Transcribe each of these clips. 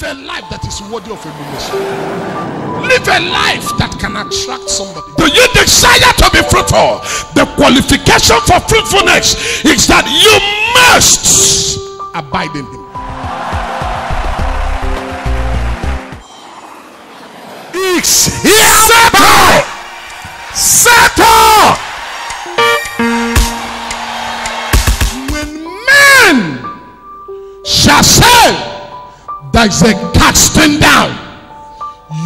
Live a life that is worthy of emulation. Live a life that can attract somebody. Do you desire to be fruitful? The qualification for fruitfulness is that you must abide in him. Settle. When men shall say there is a casting down,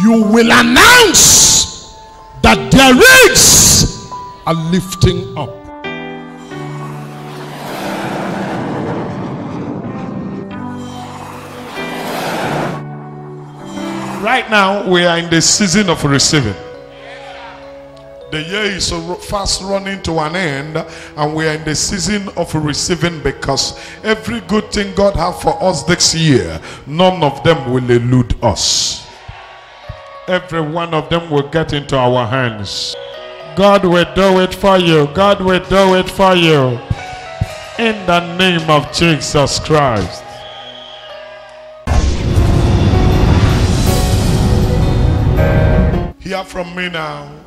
you will announce that there is a lifting up. Right now, we are in the season of receiving. The year is fast running to an end, and we are in the season of receiving, because every good thing God has for us this year, none of them will elude us. Every one of them will get into our hands. God will do it for you. God will do it for you. In the name of Jesus Christ. Hear from me now.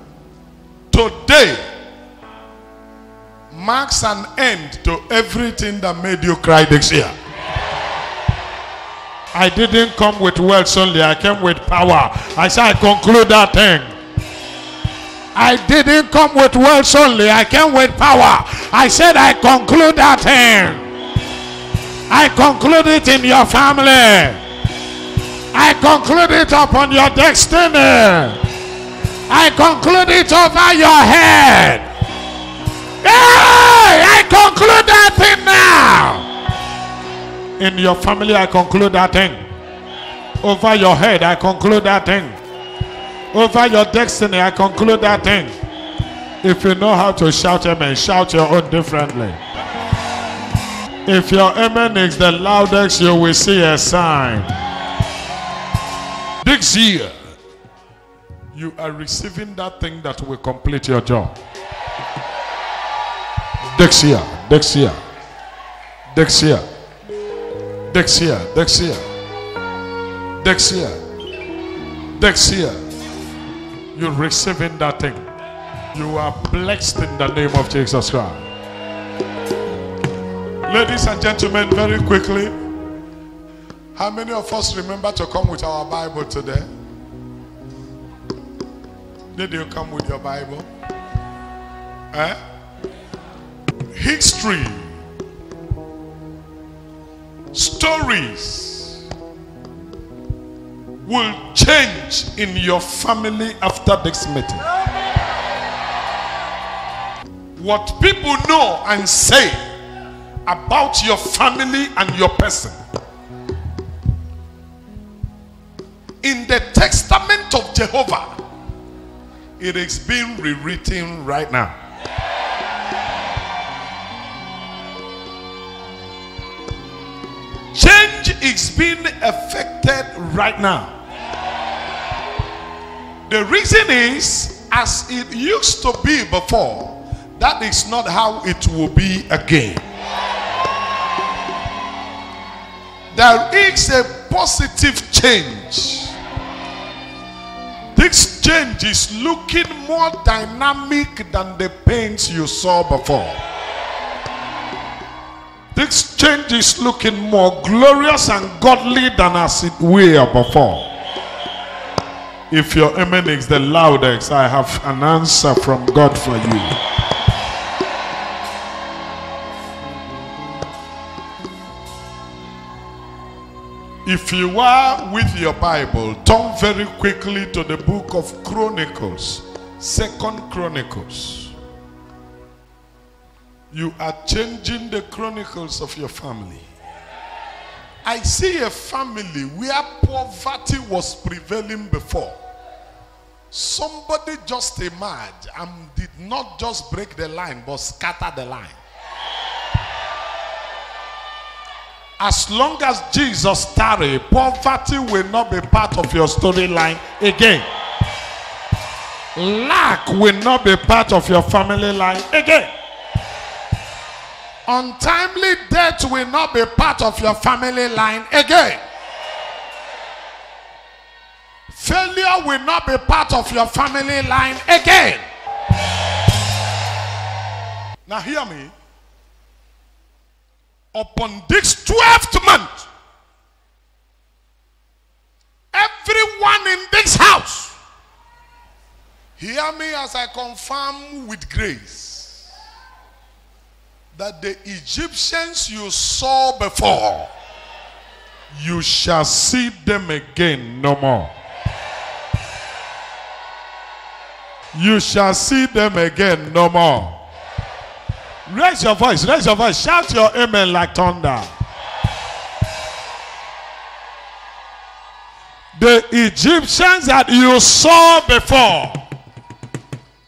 Today marks an end to everything that made you cry this year. I didn't come with words only, I came with power. I said I conclude that thing. I didn't come with words only, I came with power. I said I conclude that thing. I conclude it in your family. I conclude it upon your destiny. I conclude it over your head. Hey, I conclude that thing now. In your family, I conclude that thing. Over your head, I conclude that thing. Over your destiny, I conclude that thing. If you know how to shout amen, shout your own differently. If your amen is the loudest, you will see a sign. This year, you are receiving that thing that will complete your job. Next year, next year, next year, next year, next year, next year, next year, you're receiving that thing. You are blessed in the name of Jesus Christ. Ladies and gentlemen, very quickly, how many of us remember to come with our Bible today? Did you come with your Bible? History, stories will change in your family after this meeting. What people know and say about your family and your person, in the testament of Jehovah, it is being rewritten right now. Change is being affected right now. The reason is, as it used to be before, that is not how it will be again. There is a positive change. This change is looking more dynamic than the pains you saw before. This change is looking more glorious and godly than as it were before. If your amen is the loudest, I have an answer from God for you. If you are with your Bible, turn very quickly to the book of Chronicles, 2nd Chronicles. You are changing the chronicles of your family. I see a family where poverty was prevailing before. Somebody just emerged and did not just break the line, but scatter the line. As long as Jesus tarry, poverty will not be part of your storyline again. Lack will not be part of your family line again. Untimely death will not be part of your family line again. Failure will not be part of your family line again. Now hear me. Upon this 12th month, Everyone in this house, hear me as I confirm with grace that the Egyptians you saw before, you shall see them again no more. You shall see them again no more. Raise your voice, shout your amen like thunder. The Egyptians that you saw before,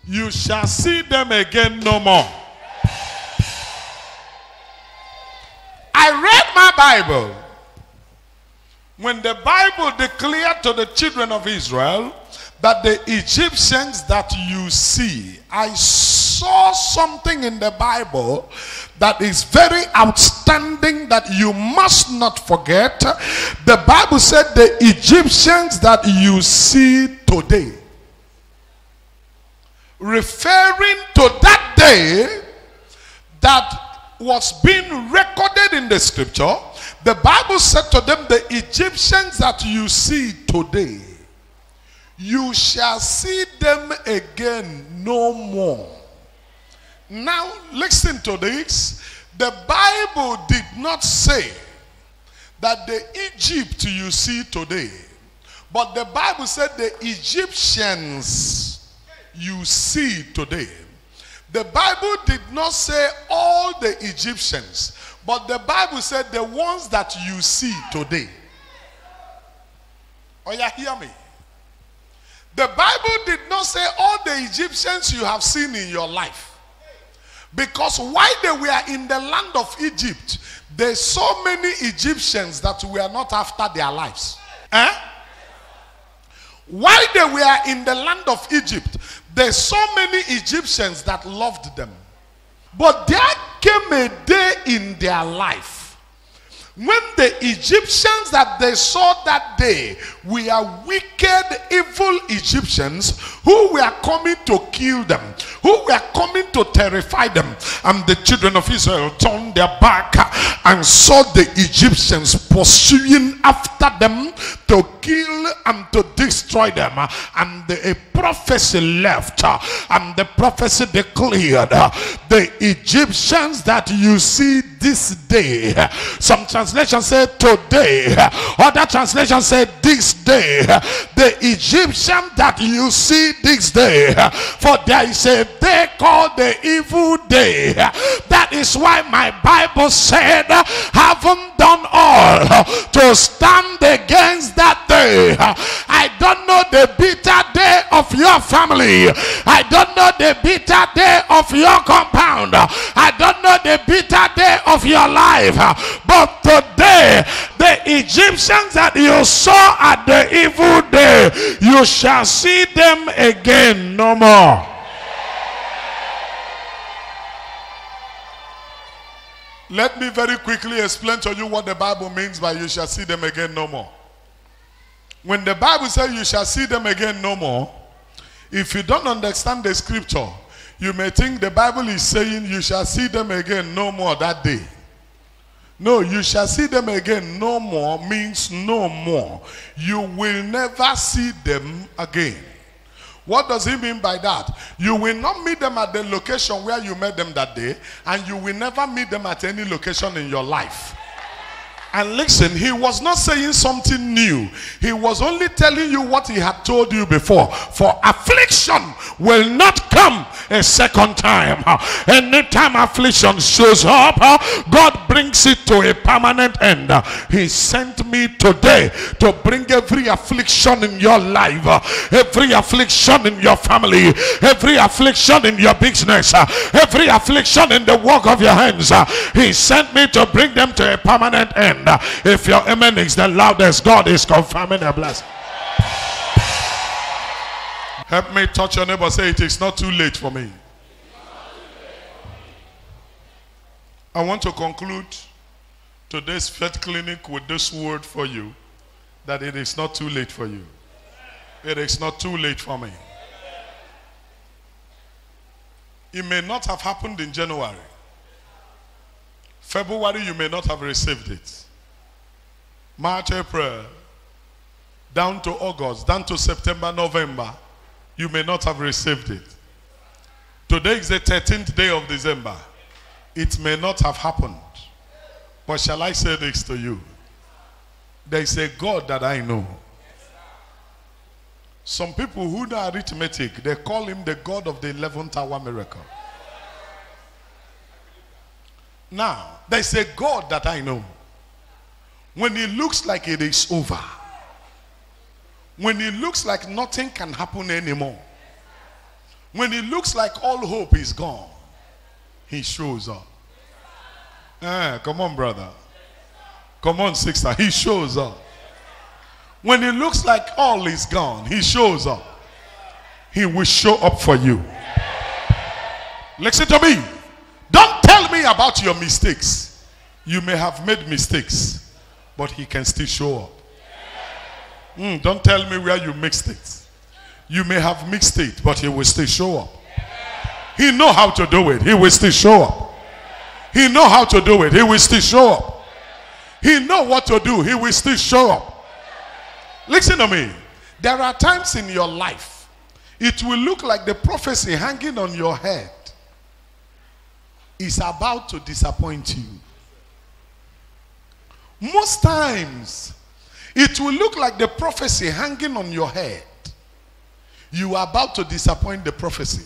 you shall see them again no more. I read my Bible. When the Bible declared to the children of Israel that the Egyptians that you see, I saw something in the Bible that is very outstanding that you must not forget. The Bible said the Egyptians that you see today, referring to that day that was being recorded in the scripture. The Bible said to them, the Egyptians that you see today, you shall see them again no more. Now listen to this. The Bible did not say that the Egypt you see today, but the Bible said the Egyptians you see today. The Bible did not say all the Egyptians, but the Bible said the ones that you see today. Oh, you hear me? The Bible did not say all the Egyptians you have seen in your life. Because while they were in the land of Egypt, there's so many Egyptians that were not after their lives. While they were in the land of Egypt, there's so many Egyptians that loved them. But there came a day in their life when the Egyptians that they saw that day were wicked, evil Egyptians who were coming to kill them, who were coming to terrify them. And the children of Israel turned their back and saw the Egyptians pursuing after them to kill and to destroy them. And a prophecy left, and the prophecy declared, the Egyptians that you see this day, some translations say today, other translations say this day, the Egyptian that you see this day, for there is a day called the evil day. That is why my Bible said, haven't done all to stand against that day. I don't know the bitter day of your family. I don't know the bitter day of your compound. I don't know the bitter day of your life. But today, the Egyptians that you saw at the evil day, you shall see them again no more. Let me very quickly explain to you what the Bible means by you shall see them again no more. When the Bible says you shall see them again no more, if you don't understand the scripture, you may think the Bible is saying you shall see them again no more that day. No, you shall see them again no more means no more. You will never see them again. What does he mean by that? You will not meet them at the location where you met them that day, and you will never meet them at any location in your life. And listen, he was not saying something new. He was only telling you what he had told you before. For affliction will not come a second time. Anytime affliction shows up, God brings it to a permanent end. He sent me today to bring every affliction in your life, every affliction in your family, every affliction in your business, every affliction in the work of your hands. He sent me to bring them to a permanent end. If your amen is the loudest, God is confirming a blessing. Help me touch your neighbor. Say, it is not too late for me. I want to conclude today's faith clinic with this word for you, that it is not too late for you. It is not too late for me. It may not have happened in January. February, you may not have received it. March, April, down to August, down to September, November, you may not have received it. Today is the 13th day of December. It may not have happened. But shall I say this to you? There is a God that I know. Some people who know arithmetic, they call him the God of the 11th hour miracle. Now, there is a God that I know. When it looks like it is over, when it looks like nothing can happen anymore, when it looks like all hope is gone, he shows up. Come on, brother. Come on, sister. He shows up. When it looks like all is gone, he shows up. He will show up for you. Listen to me. Don't tell me about your mistakes. You may have made mistakes, but he can still show up. Don't tell me where you mixed it. You may have mixed it, but he will still show up. He know how to do it. He will still show up. He know how to do it. He will still show up. He know what to do. He will still show up. Listen to me. There are times in your life, it will look like the prophecy hanging on your head is about to disappoint you. Most times, it will look like the prophecy hanging on your head. You are about to disappoint the prophecy.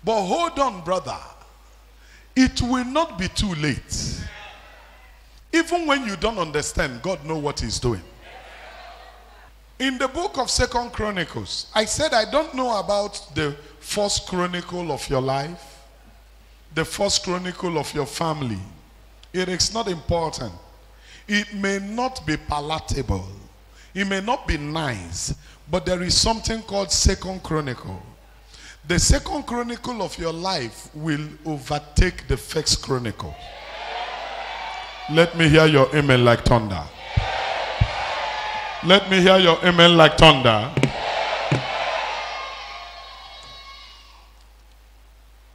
But hold on, brother. It will not be too late. Even when you don't understand, God knows what he's doing. In the book of 2 Chronicles, I said I don't know about the first chronicle of your life, the first chronicle of your family. It is not important. It may not be palatable. It may not be nice. But there is something called 2 Chronicle. The 2 Chronicle of your life will overtake the 1st Chronicle. Let me hear your amen like thunder. Let me hear your amen like thunder.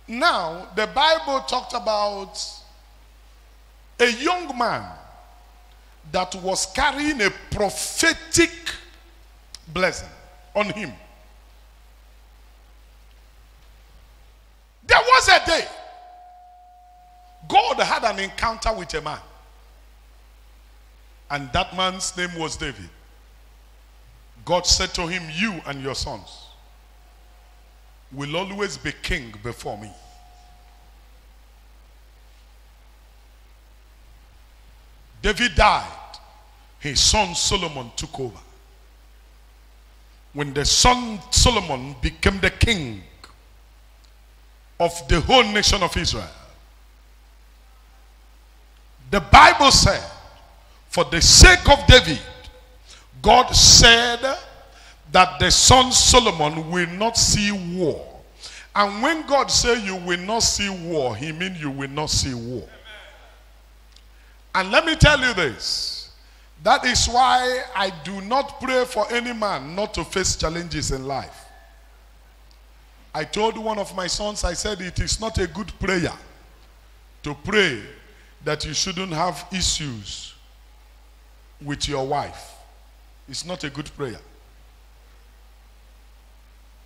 Now, the Bible talked about a young man that was carrying a prophetic blessing on him. There was a day God had an encounter with a man, and that man's name was David. God said to him, you and your sons will always be king before me. David died. His son Solomon took over. When the son Solomon became the king of the whole nation of Israel, the Bible said, for the sake of David, God said that the son Solomon will not see war. And when God said you will not see war, he means you will not see war. And let me tell you this. That is why I do not pray for any man not to face challenges in life. I told one of my sons, I said it is not a good prayer to pray that you shouldn't have issues with your wife. It's not a good prayer.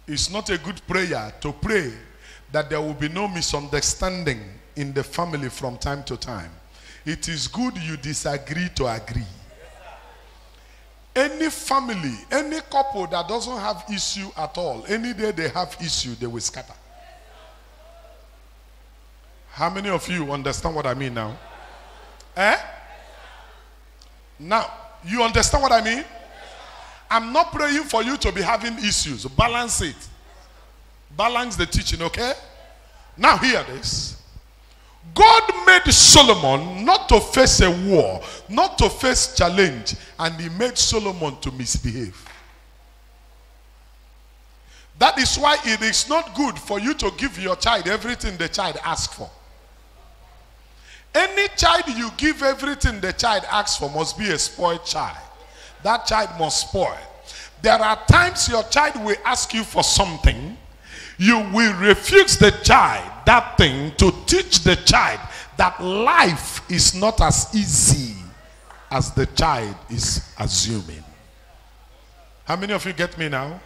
It's not a good prayer to pray that there will be no misunderstanding in the family from time to time. It is good you disagree to agree. Any family, any couple that doesn't have issue at all, any day they have issue, they will scatter. How many of you understand what I mean now? Now, you understand what I mean? I'm not praying for you to be having issues. Balance it. Balance the teaching, okay? Now hear this. God made Solomon not to face a war, not to face challenge, and he made Solomon to misbehave. That is why it is not good for you to give your child everything the child asks for. Any child you give everything the child asks for must be a spoiled child. That child must spoil. There are times your child will ask you for something. You will refuse the child that thing to teach the child that life is not as easy as the child is assuming. How many of you get me now?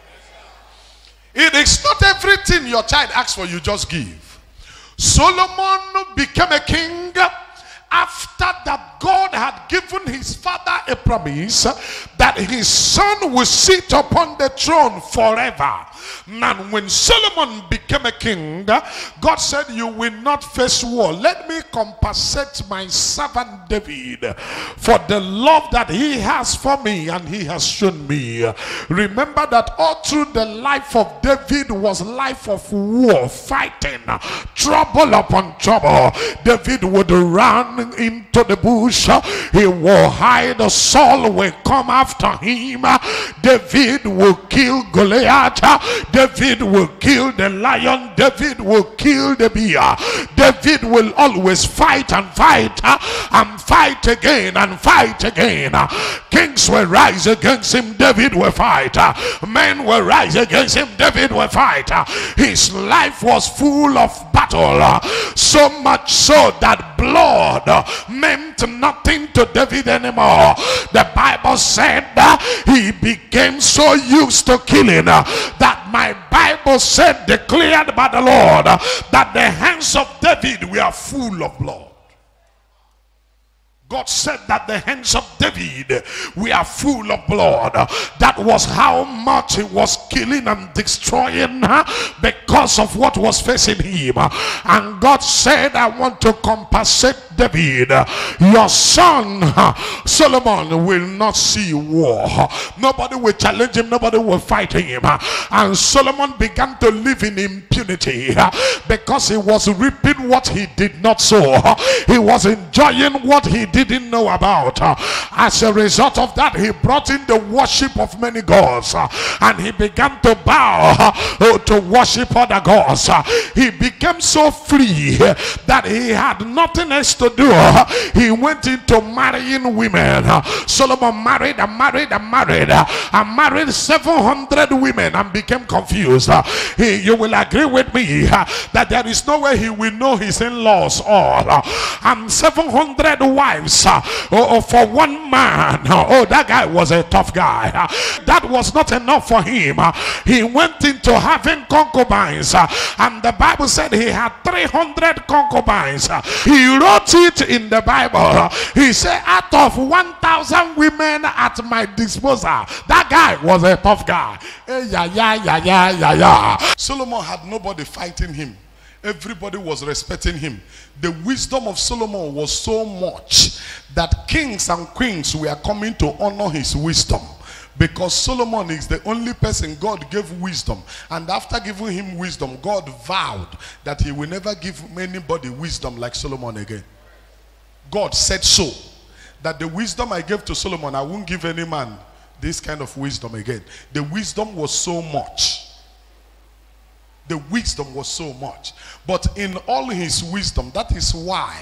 It is not everything your child asks for you just give. Solomon became a king after that God had given his father a promise that his son will sit upon the throne forever. And when Solomon became a king, God said, you will not face war. Let me compensate my servant David for the love that he has for me and he has shown me. Remember that all through the life of David was life of war, fighting, trouble upon trouble. David would run into the bush. He will hide. Saul will come after him. David will kill Goliath. David will kill the lion. David will kill the bear. David will always fight and fight and fight again and fight again. Kings will rise against him. David will fight. Men will rise against him. David will fight. His life was full of battle, so much so that blood meant nothing to David anymore. The Bible said he became so used to killing that my Bible said, declared by the Lord, that the hands of David were full of blood. God said that the hands of David were full of blood. That was how much he was killing and destroying because of what was facing him. And God said, I want to compensate David. Your son Solomon will not see war. Nobody will challenge him. Nobody will fight him. And Solomon began to live in impunity because he was reaping what he did not sow. He was enjoying what he didn't know about. As a result of that, he brought in the worship of many gods, and he began to bow to worship other gods. He became so free that he had nothing else to do. He went into marrying women. Solomon married and married and married and married 700 women and became confused. You will agree with me that there is no way he will know his in-laws all. And 700 wives for one man. That guy was a tough guy. That was not enough for him. He went into having concubines, and the Bible said he had 300 concubines. He wrote it in the Bible. He said, out of 1,000 women at my disposal. That guy was a tough guy. Solomon had nobody fighting him. Everybody was respecting him. The wisdom of Solomon was so much that kings and queens were coming to honor his wisdom, because Solomon is the only person God gave wisdom. And after giving him wisdom, God vowed that he will never give anybody wisdom like Solomon again. God said so, that the wisdom I gave to Solomon, I won't give any man this kind of wisdom again. The wisdom was so much. The wisdom was so much. But in all his wisdom, that is why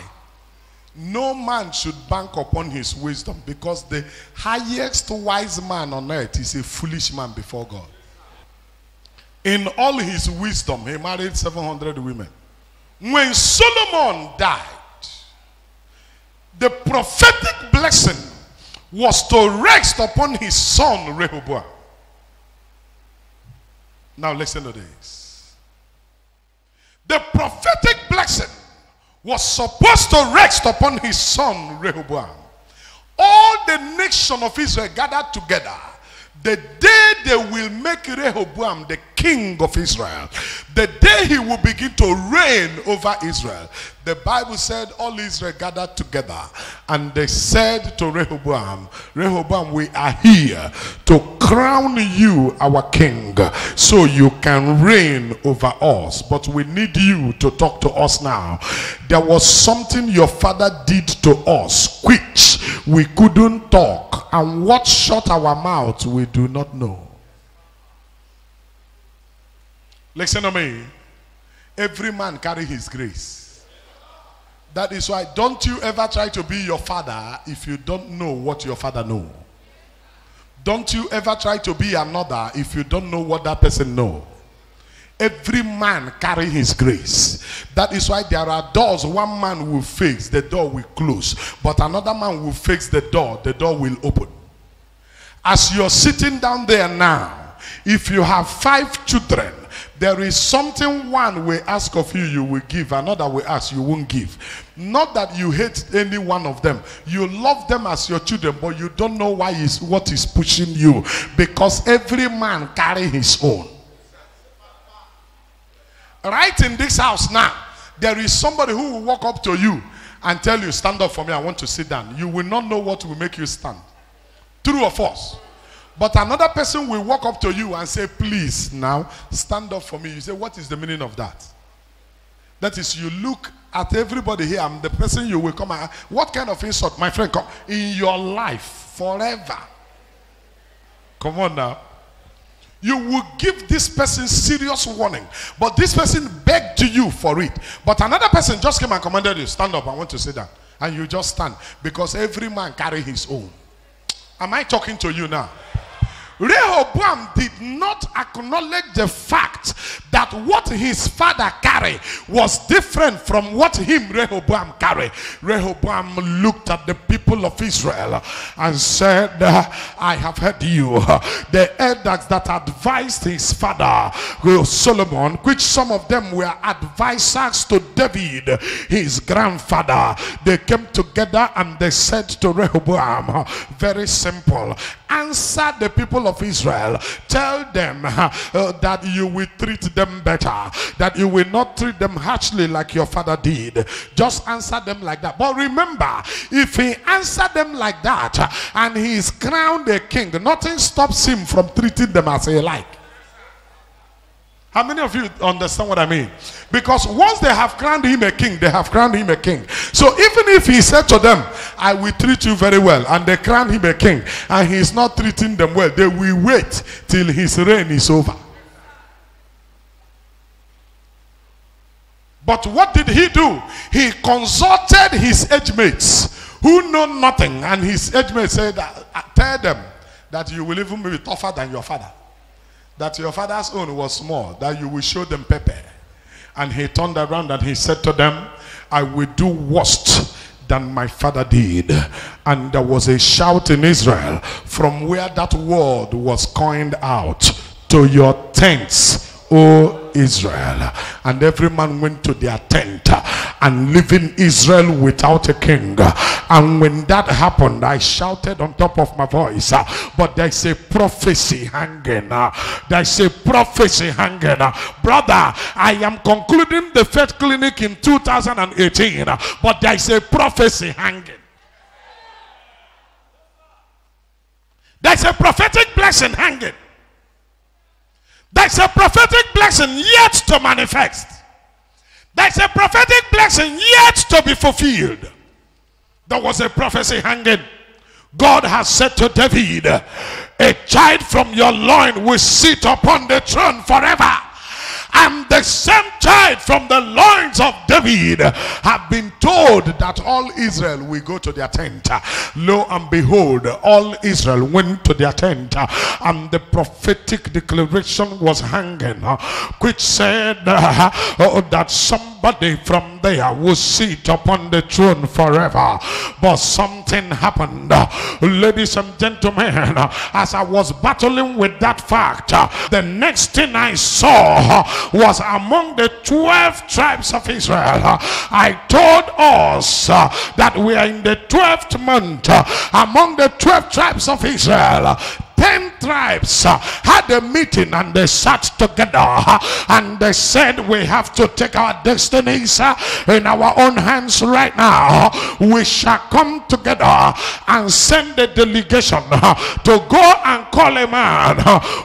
no man should bank upon his wisdom, because the highest wise man on earth is a foolish man before God. In all his wisdom, he married 700 women. When Solomon died, the prophetic blessing was to rest upon his son Rehoboam. Now listen to this. The prophetic blessing was supposed to rest upon his son Rehoboam. All the nation of Israel gathered together. The day they will make Rehoboam the king of Israel, the day he will begin to reign over Israel, the Bible said all Israel gathered together and they said to Rehoboam, Rehoboam, we are here to crown you our king so you can reign over us, but we need you to talk to us now. There was something your father did to us which we couldn't talk, and what shut our mouths we do not know. Listen to me. Every man carry his grace. That is why don't you ever try to be your father if you don't know what your father knows. Don't you ever try to be another if you don't know what that person knows. Every man carry his grace. That is why there are doors one man will fix, the door will close. But another man will fix the door will open. As you're sitting down there now, if you have 5 children, there is something one will ask of you, you will give. Another will ask, you won't give. Not that you hate any one of them. You love them as your children, but you don't know what is pushing you. Because every man carry his own. Right in this house now, there is somebody who will walk up to you and tell you, stand up for me, I want to sit down. You will not know what will make you stand. True or false? But another person will walk up to you and say, please now stand up for me. You say, what is the meaning of that? That is, you look at everybody here, I'm the person you will come and, what kind of insult, my friend, come in your life forever? Come on now. You will give this person serious warning, but this person begged to you for it. But another person just came and commanded you, stand up, I want to sit down. And you just stand, because every man carry his own. Am I talking to you now? Rehoboam did not acknowledge the fact that what his father carried was different from what Rehoboam carried. Rehoboam looked at the people of Israel and said, I have heard you. The elders that advised his father Solomon, which some of them were advisors to David, his grandfather, they came together and they said to Rehoboam, very simple, answer the people of Israel, tell them that you will treat them better, that you will not treat them harshly like your father did. Just answer them like that. But remember, if he answered them like that and he is crowned a king, nothing stops him from treating them as he like. How many of you understand what I mean? Because once they have crowned him a king, they have crowned him a king. So even if he said to them, I will treat you very well, and they crown him a king, and he is not treating them well, they will wait till his reign is over. But what did he do? He consulted his age mates who know nothing, and his age mates said, tell them that you will even be tougher than your father. That your father's own was small, that you will show them pepper. And he turned around and he said to them, I will do worse than my father did. And there was a shout in Israel from where that word was coined out, to your tents, O Israel. And every man went to their tent, and leaving Israel without a king. And when that happened, I shouted on top of my voice, but there's a prophecy hanging. There's a prophecy hanging. Brother, I am concluding the faith clinic in 2018, but there's a prophecy hanging. There's a prophetic blessing hanging. There's a prophetic blessing yet to manifest. There's a prophetic blessing yet to be fulfilled. There was a prophecy hanging. God has said to David, a child from your loin will sit upon the throne forever. And the same child from the loins of David have been told that all Israel will go to their tent. Lo and behold, all Israel went to their tent, and the prophetic declaration was hanging, which said that somebody from there will sit upon the throne forever. But something happened, ladies and gentlemen. As I was battling with that fact, the next thing I saw was among the 12 tribes of Israel. I told us that we are in the 12th month. Among the 12 tribes of Israel, 10 tribes had a meeting, and they sat together and they said, we have to take our destinies in our own hands right now. We shall come together and send a delegation to go and call a man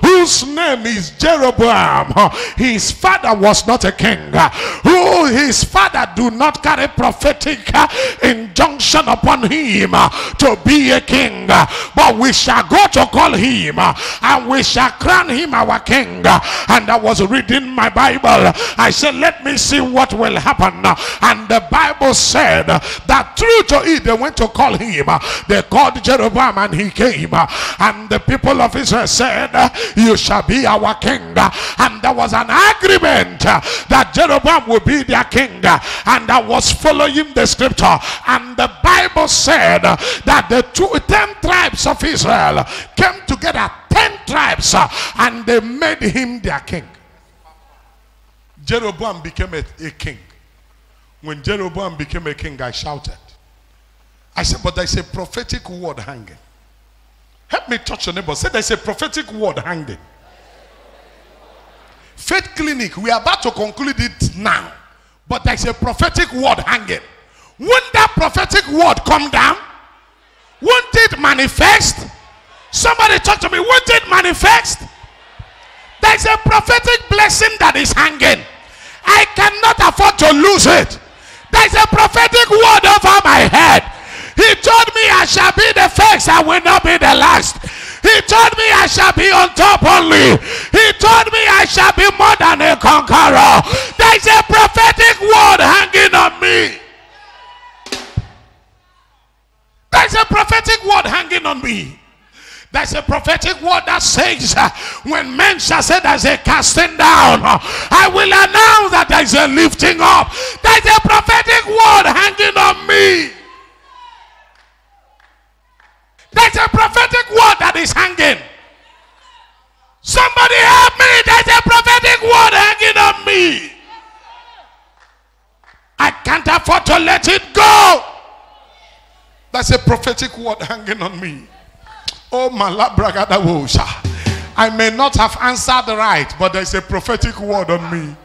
whose name is Jeroboam. His father was not a king. His father do not carry prophetic injunction upon him to be a king, but we shall go to call him and we shall crown him our king. And I was reading my Bible. I said, let me see what will happen. And the Bible said that through to it they went to call him. They called Jeroboam and he came. And the people of Israel said, you shall be our king. And there was an agreement that Jeroboam will be their king. And I was following the scripture. And the Bible said that the 10 tribes of Israel came together, 10 tribes, and they made him their king. Jeroboam became a king. When Jeroboam became a king, I shouted. I said, but there's a prophetic word hanging. Help me touch your neighbor. Say, there's a prophetic word hanging. Faith Clinic, we are about to conclude it now. But there's a prophetic word hanging. Won't that prophetic word come down? Won't it manifest? Somebody talk to me. Won't it manifest? There's a prophetic blessing that is hanging. I cannot afford to lose it. There's a prophetic word over my head. He told me I shall be the first, I will not be the last. He told me I shall be on top only. He told me I shall be more than a conqueror. There's a prophetic word hanging on me. There's a prophetic word hanging on me. There's a prophetic word that says, when men shall say there's a casting down, I will announce that there's a lifting up. There's a prophetic word hanging on me. There's a prophetic word that is hanging. Somebody help me. There's a prophetic word hanging on me. I can't afford to let it go. There's a prophetic word hanging on me. Oh, my labragadawosha. I may not have answered right, but there's a prophetic word on me.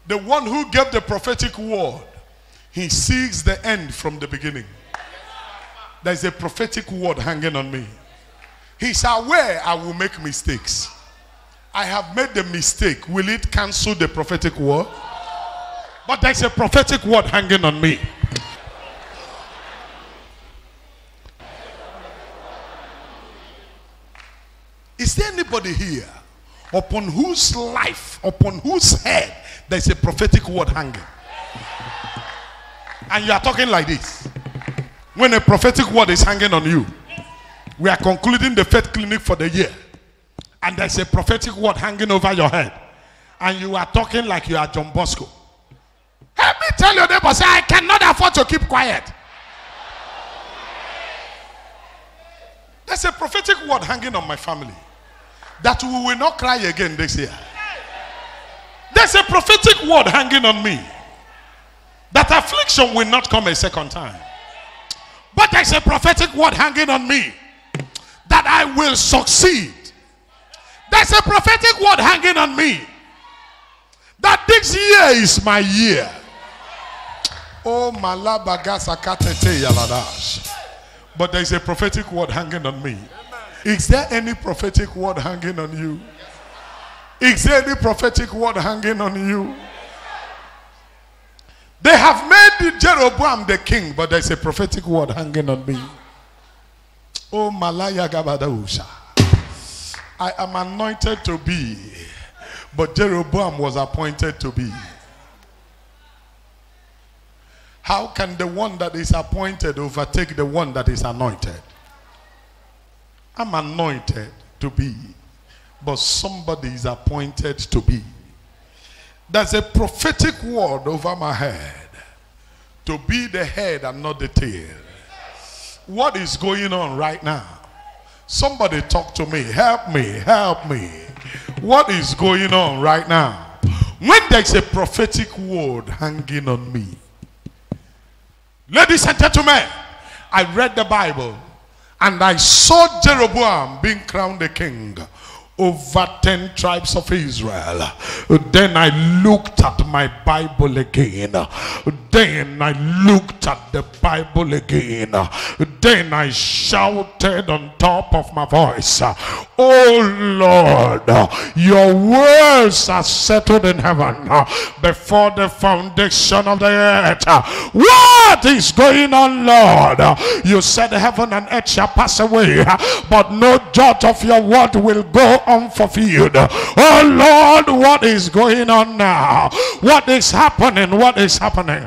The one who gave the prophetic word, he sees the end from the beginning. There's a prophetic word hanging on me. He's aware I will make mistakes. I have made the mistake. Will it cancel the prophetic word? But there's a prophetic word hanging on me. Is there anybody here upon whose life, upon whose head there's a prophetic word hanging? And you are talking like this. When a prophetic word is hanging on you, we are concluding the faith clinic for the year, and there's a prophetic word hanging over your head, and you are talking like you are John Bosco. Help me tell your neighbor, say, I cannot afford to keep quiet. There's a prophetic word hanging on my family that we will not cry again this year. There's a prophetic word hanging on me that affliction will not come a second time. But there's a prophetic word hanging on me that I will succeed. There's a prophetic word hanging on me that this year is my year. Oh, malabagasakatete yaladash. But there's a prophetic word hanging on me. Is there any prophetic word hanging on you? Is there any prophetic word hanging on you? They have made Jeroboam the king, but there's a prophetic word hanging on me. Oh, Malaya Gabadausha. I am anointed to be, but Jeroboam was appointed to be. How can the one that is appointed overtake the one that is anointed? I'm anointed to be, but somebody is appointed to be. There's a prophetic word over my head to be the head and not the tail. What is going on right now? Somebody talk to me. Help me. Help me. What is going on right now? When there's a prophetic word hanging on me. Ladies and gentlemen, I read the Bible and I saw Jeroboam being crowned a king over 10 tribes of Israel. Then I looked at my Bible again. Then I looked at the Bible again. Then I shouted on top of my voice, oh Lord, your words are settled in heaven before the foundation of the earth. What is going on, Lord? You said heaven and earth shall pass away, but no jot of your word will go unfulfilled. Oh Lord, what is going on now? What is happening? What is happening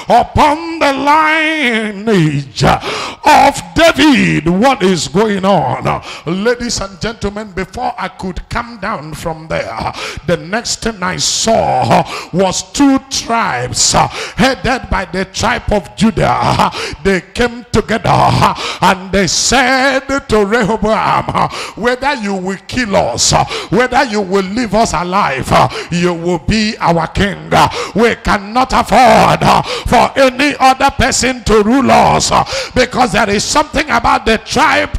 upon the lineage of David? What is going on? Ladies and gentlemen, before I could come down from there, the next thing I saw was 2 tribes headed by the tribe of Judah. They came together and they said to Rehoboam, whether you will kill us, whether you will leave us alive, you will be our king. We cannot afford for any other person to rule us, because there is something about the tribe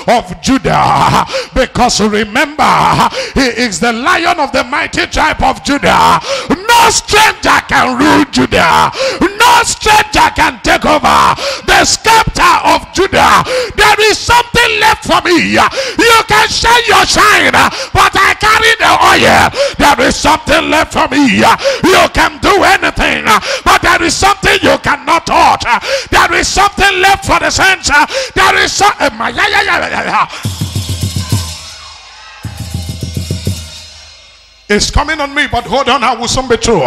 of Judah. Because remember, he is the lion of the mighty tribe of Judah. No stranger can rule Judah. No stranger can take over the scepter of Judah. There is something left for me. You can share your shine, but I carry the oil. There is something left for me. You can do anything, but there is something you cannot touch. There is something left for the saints. There is something. It's coming on me, but hold on, I will soon be true.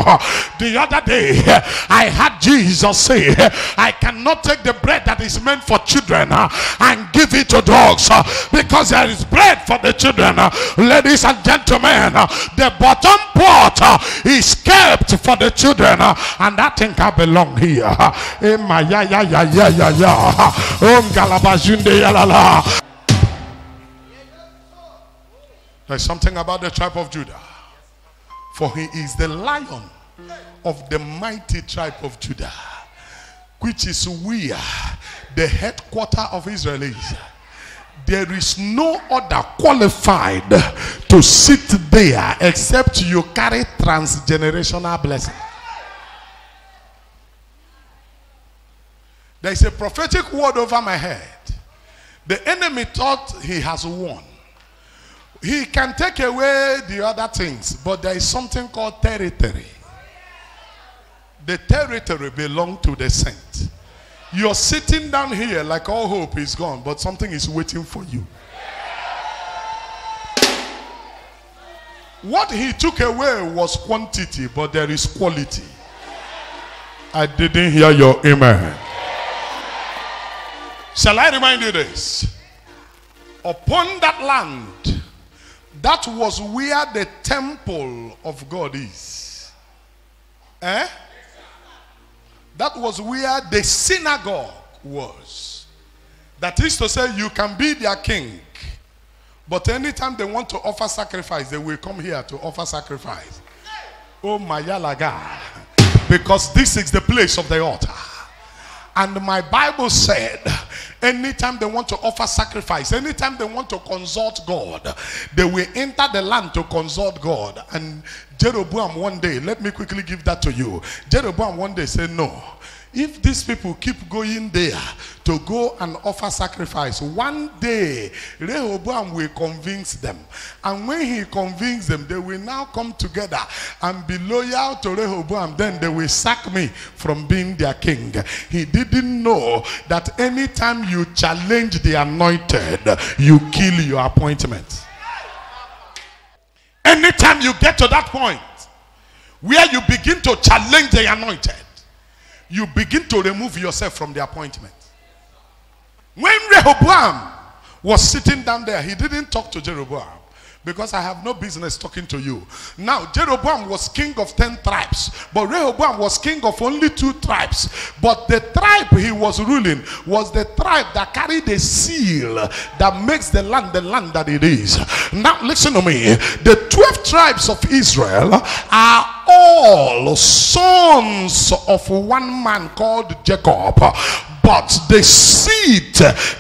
The other day, I had Jesus say, I cannot take the bread that is meant for children and give it to dogs, because there is bread for the children. Ladies and gentlemen, the bottom pot is kept for the children, and that thing can belong here. There's something about the tribe of Judah. For he is the lion of the mighty tribe of Judah, which is where the headquarters of Israel is. There is no other qualified to sit there except you carry transgenerational blessing. There is a prophetic word over my head. The enemy thought he has won. He can take away the other things, but there is something called territory. The territory belongs to the saint. You're sitting down here like all hope is gone, but something is waiting for you. What he took away was quantity, but there is quality. I didn't hear your amen. Shall I remind you this? Upon that land, that was where the temple of God is. That was where the synagogue was. That is to say, you can be their king, but anytime they want to offer sacrifice, they will come here to offer sacrifice. Oh my yalaga. Because this is the place of the altar. And my Bible said, anytime they want to offer sacrifice, anytime they want to consult God, they will enter the land to consult God. And Jeroboam one day, let me quickly give that to you. Jeroboam one day said, no. If these people keep going there to go and offer sacrifice, one day Rehoboam will convince them. And when he convinces them, they will now come together and be loyal to Rehoboam. Then they will sack me from being their king. He didn't know that anytime you challenge the anointed, you kill your appointment. Anytime you get to that point where you begin to challenge the anointed, you begin to remove yourself from the appointment. When Rehoboam was sitting down there, he didn't talk to Jeroboam, because I have no business talking to you. Now, Jeroboam was king of 10 tribes, but Rehoboam was king of only 2 tribes. But the tribe he was ruling was the tribe that carried the seal that makes the land that it is. Now, listen to me. The 12 tribes of Israel are all sons of one man called Jacob. But the seed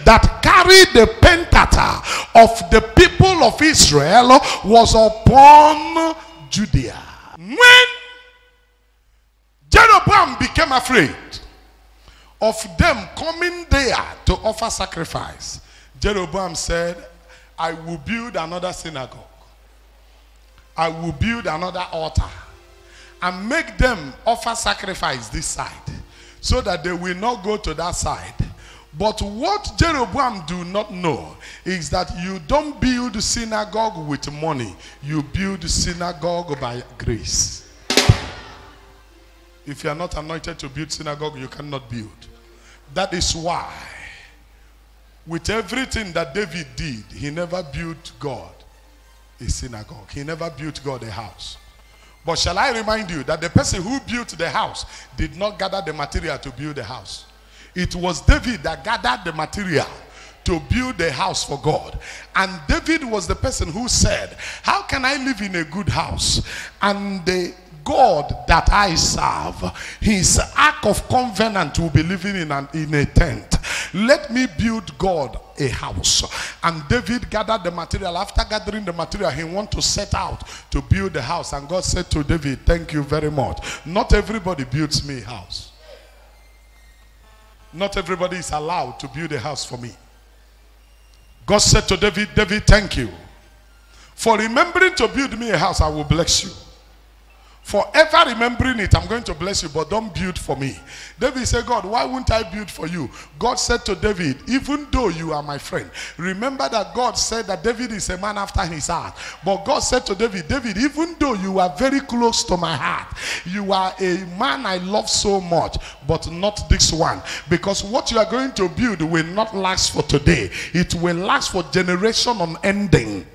that carried the pentateuch of the people of Israel was upon Judea. When Jeroboam became afraid of them coming there to offer sacrifice, Jeroboam said, I will build another synagogue. I will build another altar and make them offer sacrifice this side, so that they will not go to that side. But what Jeroboam do not know is that you don't build synagogue with money. You build synagogue by grace. If you are not anointed to build synagogue, you cannot build. That is why, with everything that David did, he never built God a synagogue. He never built God a house. But shall I remind you that the person who built the house did not gather the material to build the house. It was David that gathered the material to build the house for God. And David was the person who said, how can I live in a good house and the God that I serve, his ark of covenant will be living in a tent? Let me build God a house. And David gathered the material. After gathering the material, he wanted to set out to build the house. And God said to David, thank you very much. Not everybody builds me a house. Not everybody is allowed to build a house for me. God said to David, David, thank you. For remembering to build me a house, I will bless you. Forever remembering it, I'm going to bless you, but don't build for me. David said, God, why won't I build for you? God said to David, even though you are my friend. Remember that God said that David is a man after his heart. But God said to David, David, even though you are very close to my heart, you are a man I love so much, but not this one. Because what you are going to build will not last for today. It will last for generation unending.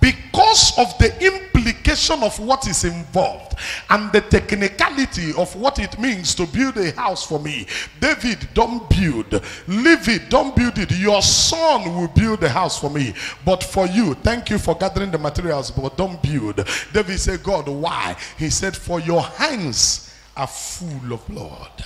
Because of the implication of what is involved and the technicality of what it means to build a house for me, David, don't build. Leave it, don't build it. Your son will build the house for me. But for you, thank you for gathering the materials, but don't build. David said, God, why? He said, for your hands are full of blood.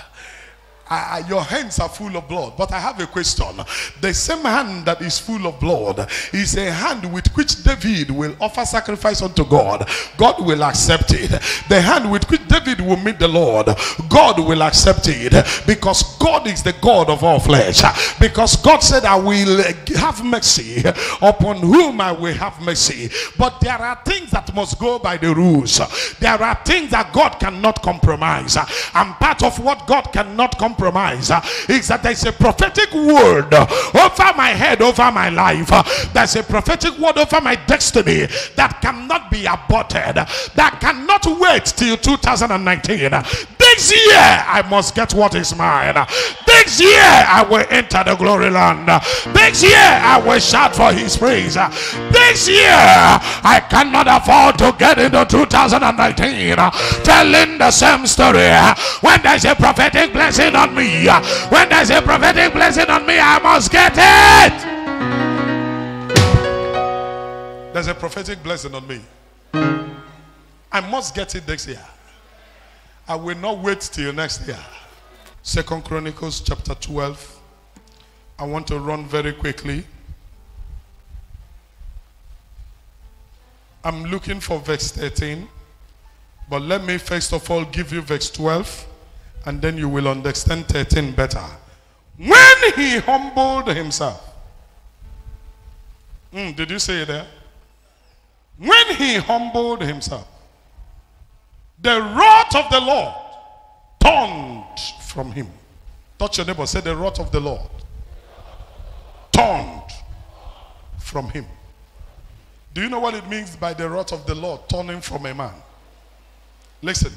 Your hands are full of blood. But I have a question. The same hand that is full of blood is a hand with which David will offer sacrifice unto God. God will accept it. The hand with which David will meet the Lord, God will accept it, because God is the God of all flesh. Because God said, I will have mercy upon whom I will have mercy. But there are things that must go by the rules. There are things that God cannot compromise. And part of what God cannot compromise is that there's a prophetic word over my head, over my life. There's a prophetic word over my destiny that cannot be aborted, that cannot wait till 2019. This year I must get what is mine. This year I will enter the glory land. This year I will shout for his praise. This year I cannot afford to get into 2019 telling the same story. When there's a prophetic blessing on me, when there's a prophetic blessing on me, I must get it. There's a prophetic blessing on me. I must get it next year. I will not wait till next year. 2 Chronicles chapter 12. I want to run very quickly. I'm looking for verse 13. But let me first of all give you verse 12. And then you will understand 13 better. When he humbled himself. Did you say it there? When he humbled himself, the wrath of the Lord turned from him. Touch your neighbor. Say, the wrath of the Lord turned from him. Do you know what it means by the wrath of the Lord turning from a man? Listen.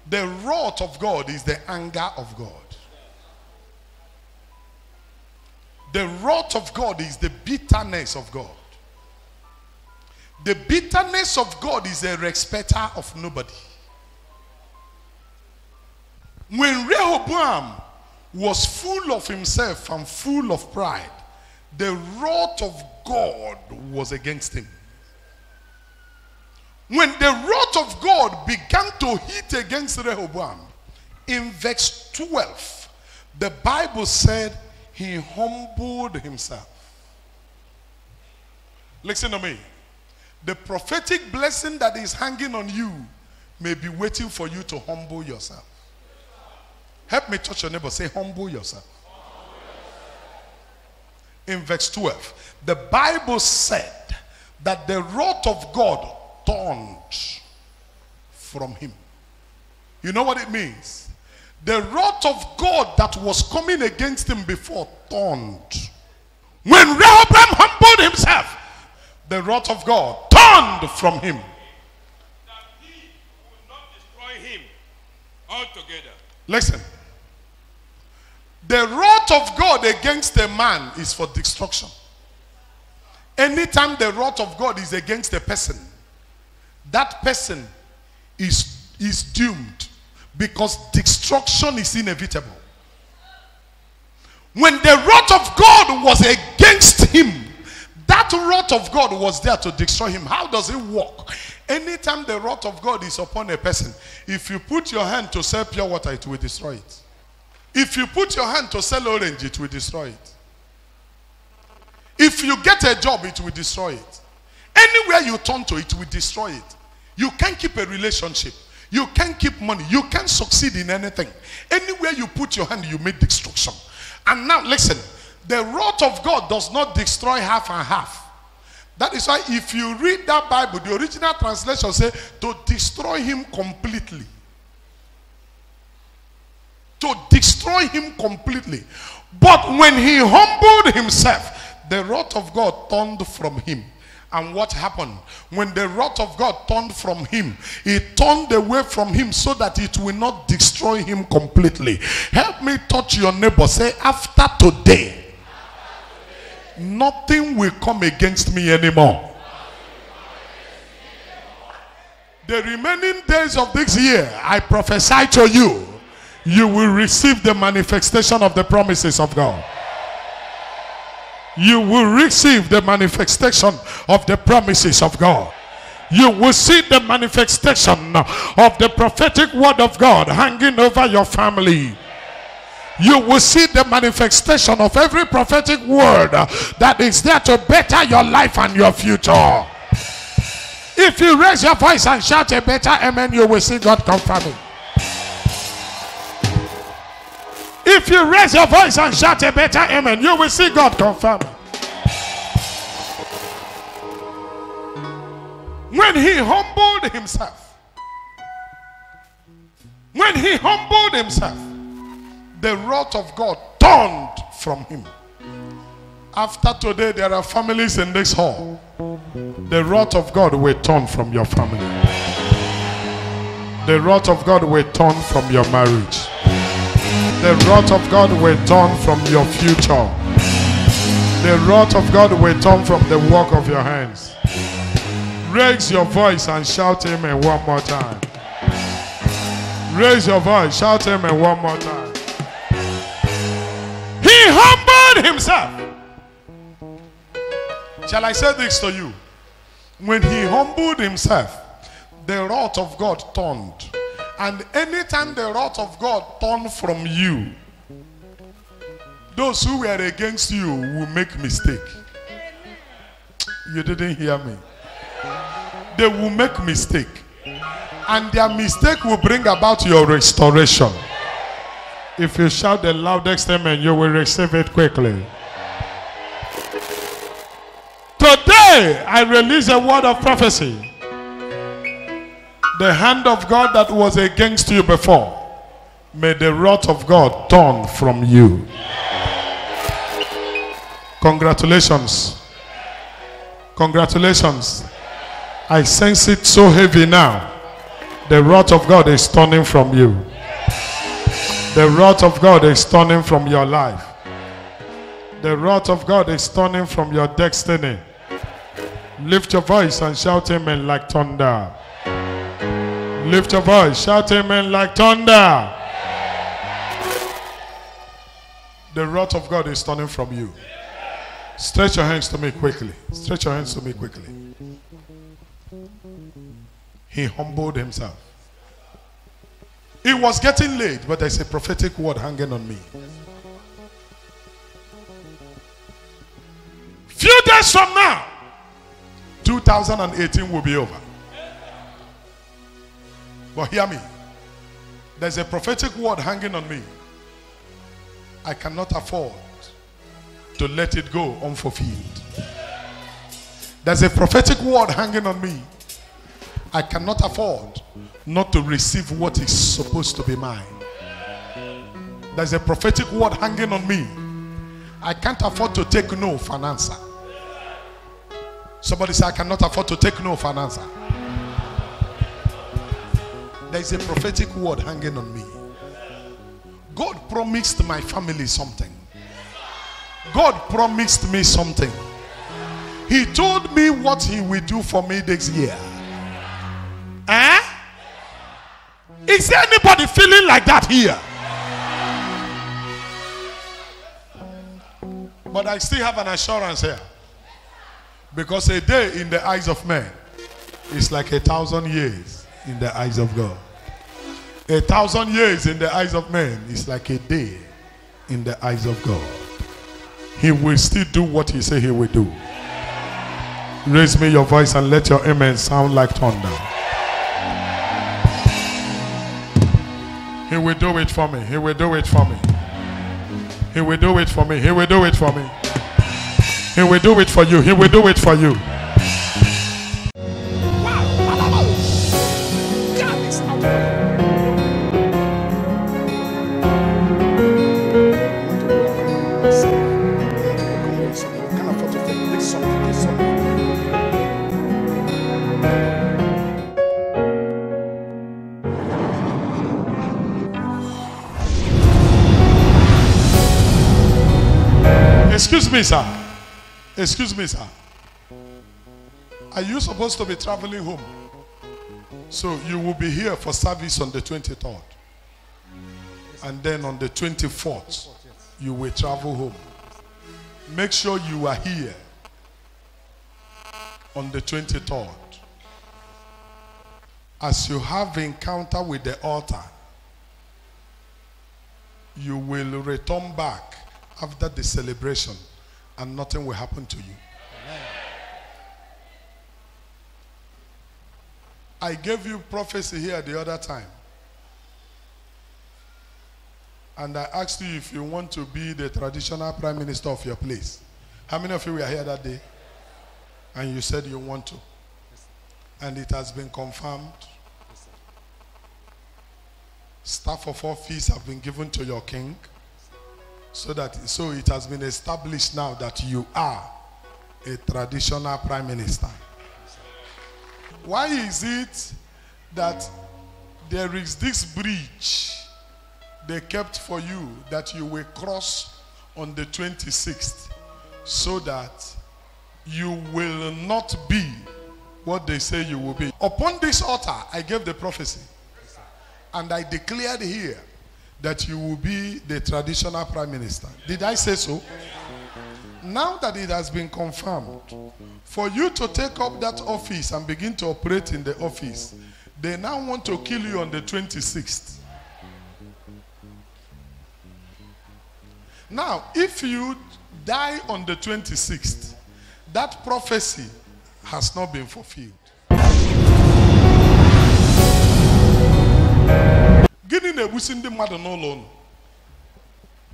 The wrath of God is the anger of God. The wrath of God is the bitterness of God. The bitterness of God is a respecter of nobody. When Rehoboam was full of himself and full of pride, the wrath of God was against him. When the wrath of God began to hit against Rehoboam, In verse 12, the Bible said he humbled himself. Listen to me. The prophetic blessing that is hanging on you may be waiting for you to humble yourself. Help me touch your neighbor. Say, humble yourself. In verse 12, the Bible said that the wrath of God turned from him. You know what it means? The wrath of God that was coming against him before turned. When Rehoboam humbled himself, the wrath of God turned from him. That he will not destroy him altogether. Listen. The wrath of God against a man is for destruction. Anytime the wrath of God is against a person, that person is doomed, because destruction is inevitable. When the wrath of God was against him, that wrath of God was there to destroy him. How does it work? Anytime the wrath of God is upon a person, if you put your hand to sell pure water, it will destroy it. If you put your hand to sell orange, it will destroy it. If you get a job, it will destroy it. Anywhere you turn to, it will destroy it. You can't keep a relationship. You can't keep money. You can't succeed in anything. Anywhere you put your hand, you make destruction. And now, listen. The wrath of God does not destroy half and half. That is why if you read that Bible, the original translation says to destroy him completely. To destroy him completely. But when he humbled himself, the wrath of God turned from him. And what happened? When the wrath of God turned from him, it turned away from him so that it will not destroy him completely. Help me touch your neighbor. Say, after today, nothing will come against me anymore. The remaining days of this year, I prophesy to you, you will receive the manifestation of the promises of God. You will receive the manifestation of the promises of God. You will see the manifestation of the prophetic word of God hanging over your family. You will see the manifestation of every prophetic word that is there to better your life and your future. If you raise your voice and shout a better amen, you will see God confirming. If you raise your voice and shout a better amen, you will see God confirming. When he humbled himself, the wrath of God turned from him. After today, there are families in this hall. The wrath of God will turn from your family. The wrath of God will turn from your marriage. The wrath of God will turn from your future. The wrath of God will turn from the work of your hands. Raise your voice and shout amen one more time. Raise your voice, shout amen one more time. He humbled himself. Shall I say this to you? When he humbled himself, the wrath of God turned. And anytime the wrath of God turned from you, those who were against you will make mistake. You didn't hear me. They will make mistake. And their mistake will bring about your restoration. If you shout the loudest amen, you will receive it quickly. Today, I release a word of prophecy. The hand of God that was against you before, may the wrath of God turn from you. Congratulations. Congratulations. I sense it so heavy now. The wrath of God is turning from you. The wrath of God is turning from your life. The wrath of God is turning from your destiny. Lift your voice and shout amen like thunder. Lift your voice, shout amen like thunder. The wrath of God is turning from you. Stretch your hands to me quickly. Stretch your hands to me quickly. He humbled himself. It was getting late, but there's a prophetic word hanging on me. Few days from now, 2018 will be over. But hear me. There's a prophetic word hanging on me. I cannot afford to let it go unfulfilled. There's a prophetic word hanging on me. I cannot afford not to receive what is supposed to be mine. There's a prophetic word hanging on me. I can't afford to take no for an answer. Somebody say, I cannot afford to take no for an answer. There's a prophetic word hanging on me. God promised my family something. God promised me something. He told me what he will do for me this year. Eh? Is there anybody feeling like that here? But I still have an assurance here. Because a day in the eyes of men is like 1,000 years in the eyes of God. 1,000 years in the eyes of men is like a day in the eyes of God. He will still do what he said he will do. Raise me your voice and let your amen sound like thunder. He will do it for me. He will do it for me. He will do it for me. He will do it for me. He will do it for you. He will do it for you. Excuse me, sir. Excuse me, sir. Are you supposed to be traveling home? So you will be here for service on the 23rd. And then on the 24th, you will travel home. Make sure you are here on the 23rd. As you have encounter with the altar, you will return back after the celebration and nothing will happen to you. Amen. I gave you prophecy here the other time. And I asked you if you want to be the traditional prime minister of your place. How many of you were here that day? And you said you want to. And it has been confirmed. Staff of office have been given to your king. So it has been established now that you are a traditional prime minister. Why is it that there is this bridge they kept for you that you will cross on the 26th so that you will not be what they say you will be? Upon this altar, I gave the prophecy. And I declared here that you will be the traditional prime minister. Did I say so? Now that it has been confirmed, for you to take up that office and begin to operate in the office, they now want to kill you on the 26th. Now, if you die on the 26th, that prophecy has not been fulfilled.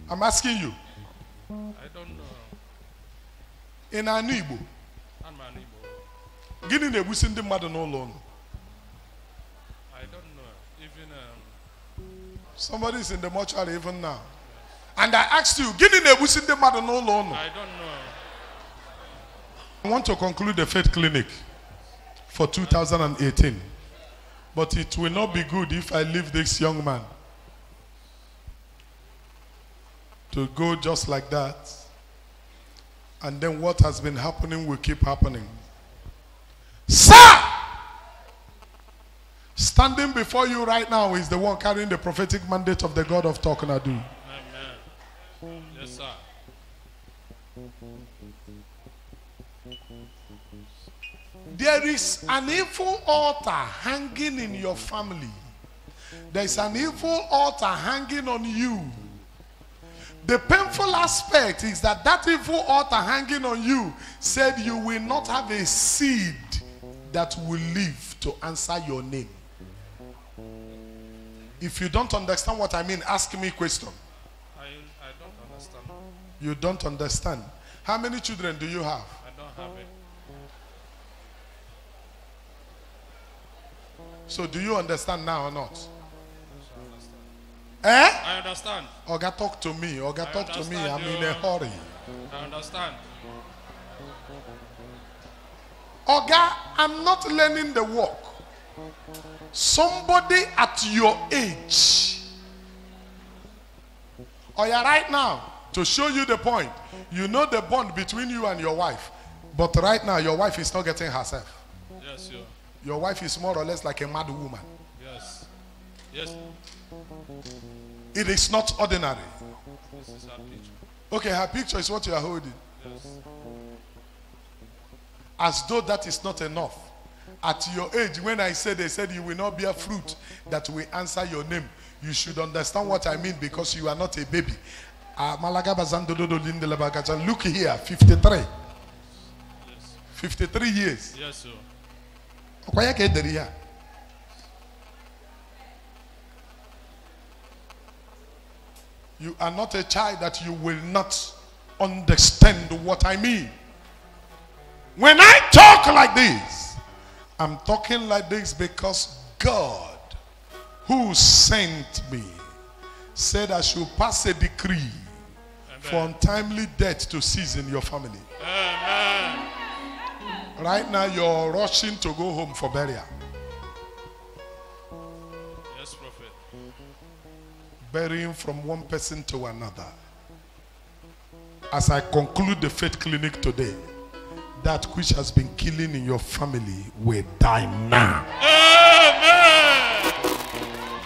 I'm asking you. I don't know. In Anibo. Gini nebusi ndi mmadụ n'ụlọ unu. I don't know. Even somebody is in the mortuary even now. And I asked you, gini nebusi ndi mmadụ n'ụlọ unu. I don't know. I want to conclude the faith clinic for 2018. But it will not be good if I leave this young man to go just like that. And then what has been happening will keep happening. Sir! Standing before you right now is the one carrying the prophetic mandate of the God of Talknado. Amen. Yes, sir. There is an evil altar hanging in your family There's an evil altar hanging on you. The painful aspect is that that evil altar hanging on you said you will not have a seed that will live to answer your name. If you don't understand what I mean, ask me a question. I don't understand. You don't understand. How many children do you have? I don't have it. So do you understand now or not? I understand. Eh? I understand. Oga, talk to me. Oga, talk to me. I'm understand in a hurry. I understand. Oga, I'm not learning the work. Somebody at your age. Oh yeah, right now, to show you the point, you know the bond between you and your wife. But right now, your wife is not getting herself. Yes, sir. Your wife is more or less like a mad woman. Yes. Yes. It is not ordinary. This is her picture. Okay, her picture is what you are holding. Yes. As though that is not enough. At your age, when I said, they said you will not bear fruit that will answer your name, you should understand what I mean because you are not a baby. Look here, 53. Yes. 53 years. Yes, sir. You are not a child that you will not understand what I mean. When I talk like this, I'm talking like this because God, who sent me, said I should pass a decree for untimely death to cease in your family. Amen. Right now, you're rushing to go home for burial. Yes, Prophet. Burying from one person to another. As I conclude the faith clinic today, that which has been killing in your family will die now. Amen.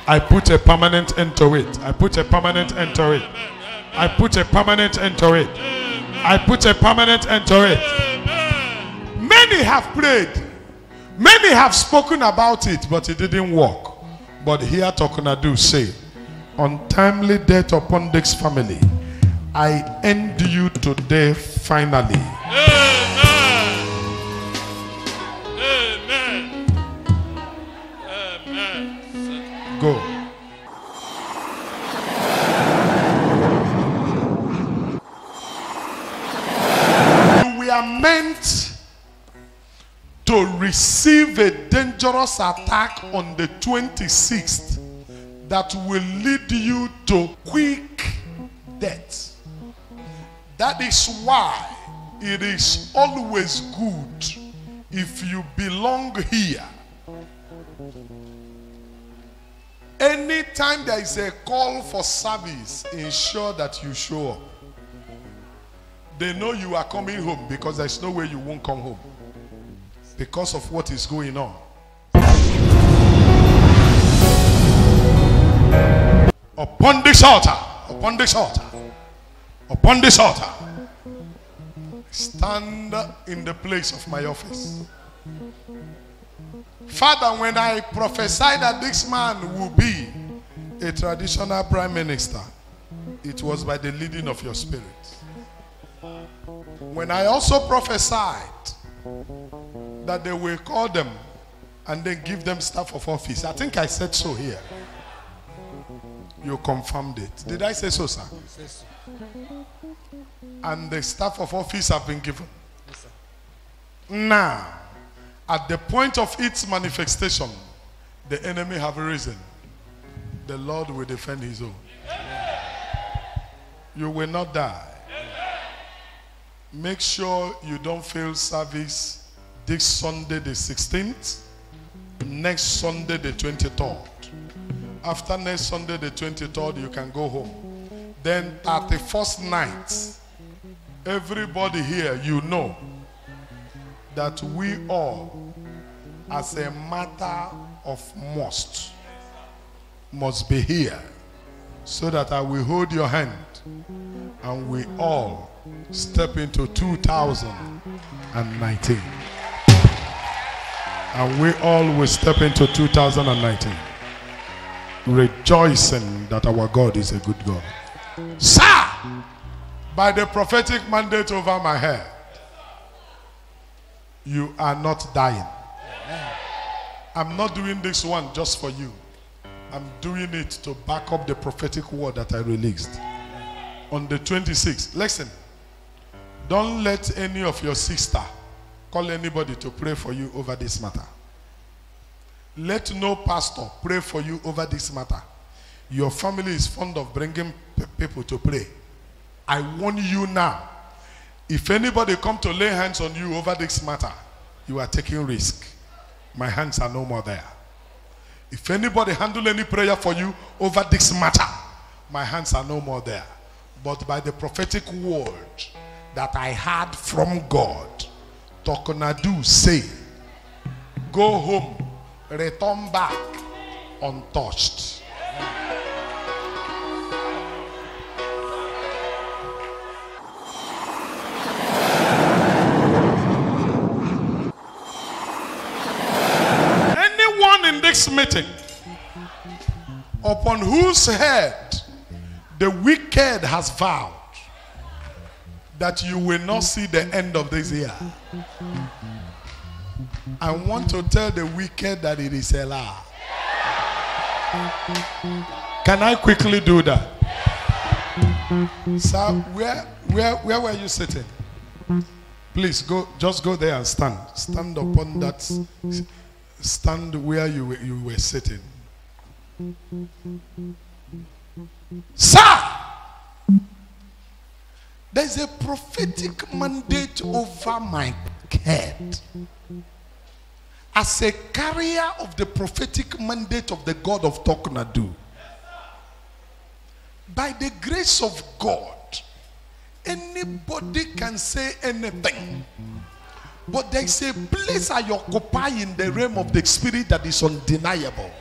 I put a permanent end to it. I put a permanent end to it. I put a permanent end to it. I put a permanent end to it. Many have prayed. Many have spoken about it, but it didn't work. But here Talknado say, untimely death upon this family, I end you today finally. Amen. Amen. Amen. Go. We are meant to receive a dangerous attack on the 26th that will lead you to quick death. That is why it is always good if you belong here. Anytime there is a call for service, ensure that you show up. They know you are coming home because there's no way you won't come home because of what is going on. Upon this altar, upon this altar, upon this altar, stand in the place of my office. Father, when I prophesy that this man will be a traditional prime minister, it was by the leading of your spirit. When I also prophesied that they will call them and then give them staff of office, I think I said so here. You confirmed it. Did I say so, sir? Yes, And the staff of office have been given. yes, sir. Now, at the point of its manifestation, the enemy have risen. The Lord will defend his own. You will not die. Make sure you don't fail service this Sunday the 16th, next Sunday the 23rd. After next Sunday the 23rd, you can go home. Then at the first night, everybody here, you know that we all, as a matter of must be here, so that I will hold your hand and we all step into 2019. And we all will step into 2019. rejoicing that our God is a good God. Sir, by the prophetic mandate over my head, you are not dying. I'm not doing this one just for you. I'm doing it to back up the prophetic word that I released on the 26th. Listen, don't let any of your sister call anybody to pray for you over this matter. Let no pastor pray for you over this matter. Your family is fond of bringing people to pray. I warn you now. If anybody come to lay hands on you over this matter, you are taking risk. My hands are no more there. If anybody handle any prayer for you over this matter, my hands are no more there. But by the prophetic word that I had from God, Talknado say, go home, return back untouched. In this meeting, upon whose head the wicked has vowed that you will not see the end of this year, I want to tell the wicked that it is a lie. Can I quickly do that? Sir, where were you sitting? Please go, just go there and stand. Stand upon that. Stand where you were sitting. Sir, there's a prophetic mandate over my head. As a carrier of the prophetic mandate of the God of Talknado, by the grace of God, anybody can say anything. But there is a place I occupy in the realm of the spirit that is undeniable.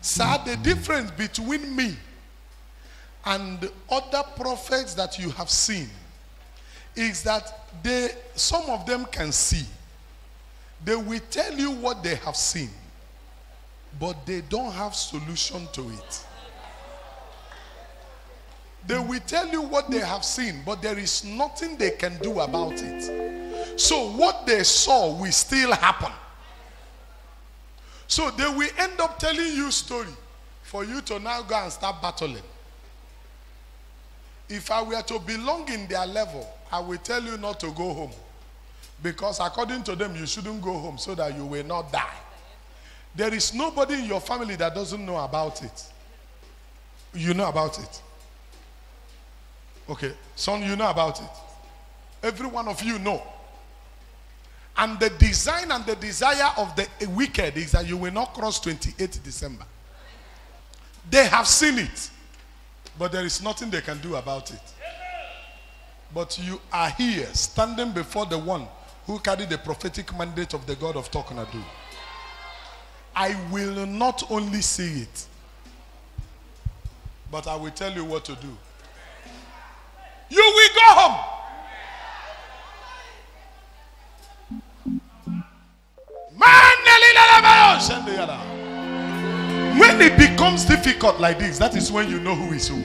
Sir, the difference between me and other prophets that you have seen is that some of them can see. They will tell you what they have seen, but they don't have solution to it. They will tell you what they have seen, but there is nothing they can do about it. So what they saw will still happen. So they will end up telling you a story for you to now go and start battling. If I were to belong in their level, I will tell you not to go home. Because according to them, you shouldn't go home so that you will not die. There is nobody in your family that doesn't know about it. You know about it. Okay, son, you know about it. Every one of you know. And the design and the desire of the wicked is that you will not cross 28th December. They have seen it, but there is nothing they can do about it. But you are here, standing before the one who carried the prophetic mandate of the God of Talknado. I will not only see it, but I will tell you what to do. You will go home. When it becomes difficult like this, that is when you know who is who.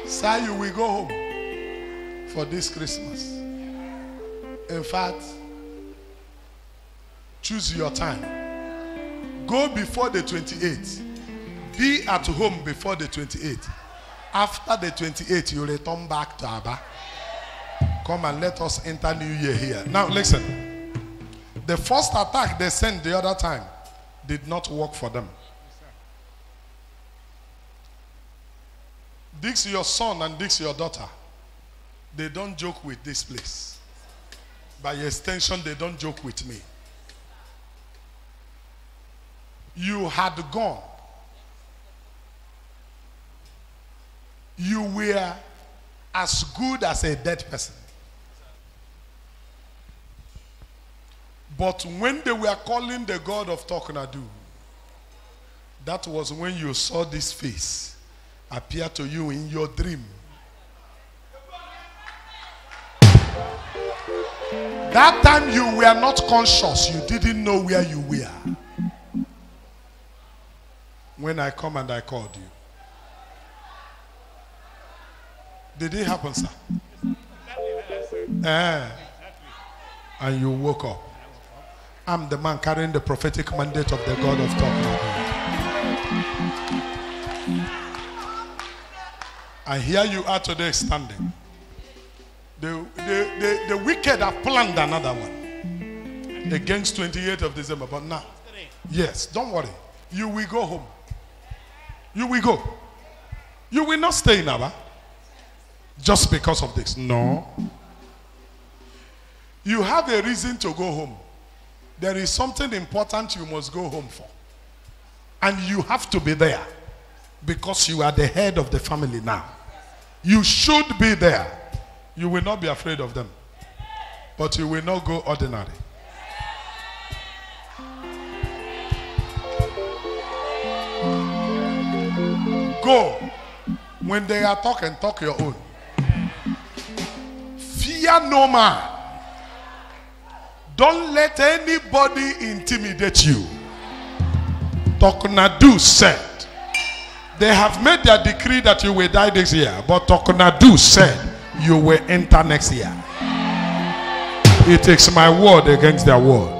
Sir, you will go home for this Christmas. In fact, choose your time. Go before the 28th. Be at home before the 28th. After the 28th, you return back to Abba. Come and let us enter New Year here. Now listen. The first attack they sent the other time did not work for them. This your son and this your daughter. They don't joke with this place. By extension, they don't joke with me. You had gone. You were as good as a dead person. But when they were calling the God of Talknado, that was when you saw this face appear to you in your dream. That time you were not conscious. You didn't know where you were. when I come and I called you? Did it happen, sir? And you woke up. I'm the man carrying the prophetic mandate of the God of Talknado. And here you are today standing. The wicked have planned another one against 28th of December. But now, yes, don't worry. You will go home. You will go. You will not stay in Abba just because of this. No. You have a reason to go home. There is something important you must go home for. And you have to be there because you are the head of the family now. You should be there. You will not be afraid of them. But you will not go ordinary. Go. When they are talking, talk your own. Fear no man. Don't let anybody intimidate you. Talknado said, they have made their decree that you will die this year, but Talknado said you will enter next year. It takes my word against their word.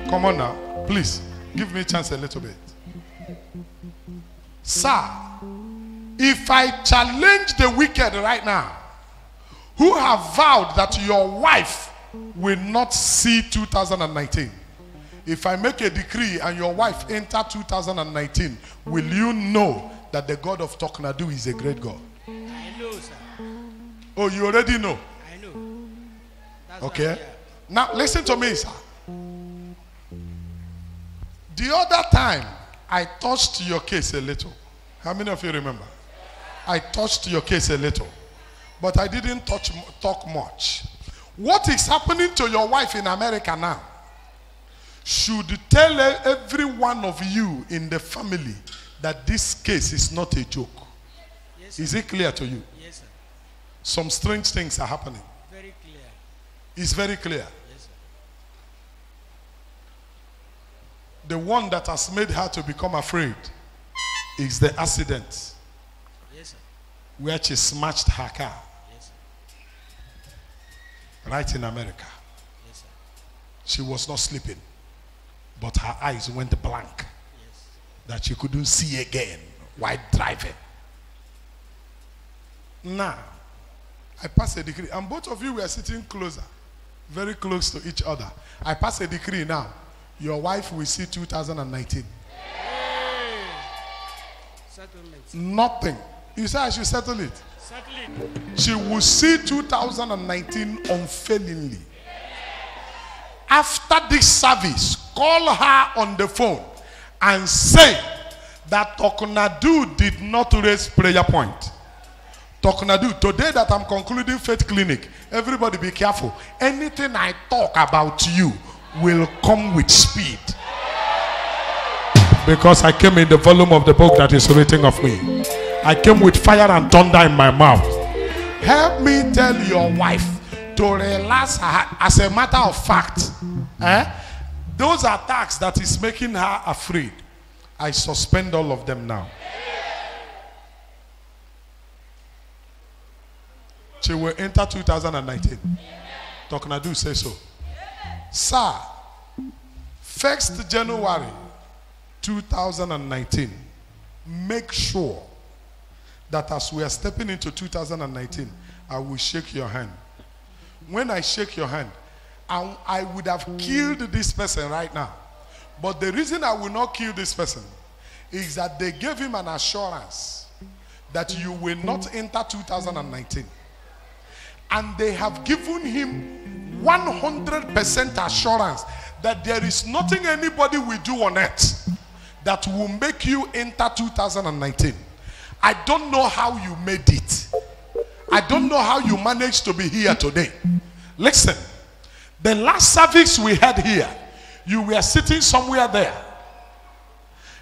Come on now, please give me a chance a little bit. Sir, if I challenge the wicked right now, who have vowed that your wife will not see 2019, if I make a decree and your wife enter 2019, will you know that the God of Talknado is a great God? I know, sir. Oh, you already know? I know. That's okay. Now, listen to me, sir. The other time, I touched your case a little. How many of you remember? I touched your case a little. But I didn't talk much. What is happening to your wife in America now should tell every one of you in the family that this case is not a joke. Yes, is it clear to you? Yes, sir. Some strange things are happening. Very clear. It's very clear. Yes, sir. The one that has made her to become afraid is the accident. Yes, sir. Where she smashed her car. Yes, sir. Right in America. Yes, sir. She was not sleeping, but her eyes went blank. Yes. That she couldn't see again while driving. Now, I passed a decree, and both of you were sitting closer, very close to each other. I passed a decree now. Your wife will see 2019. Hey. Settlement. Nothing. You say I should settle it. Settle it. She will see 2019 unfailingly. After this service, call her on the phone and say that Talknado did not raise prayer point. Talknado, today that I'm concluding faith clinic, everybody be careful. Anything I talk about you will come with speed. Because I came in the volume of the book that is written of me. I came with fire and thunder in my mouth. Help me tell your wife to relax her heart. As a matter of fact, those attacks that is making her afraid, I suspend all of them now. She will enter 2019. Talknado say so. Sir, 1st January 2019, make sure that as we are stepping into 2019, I will shake your hand. When I shake your hand, I would have killed this person right now. But the reason I will not kill this person is that they gave him an assurance that you will not enter 2019. And they have given him 100% assurance that there is nothing anybody will do on earth that will make you enter 2019. I don't know how you made it. I don't know how you managed to be here today. Listen, the last service we had here, you were sitting somewhere there.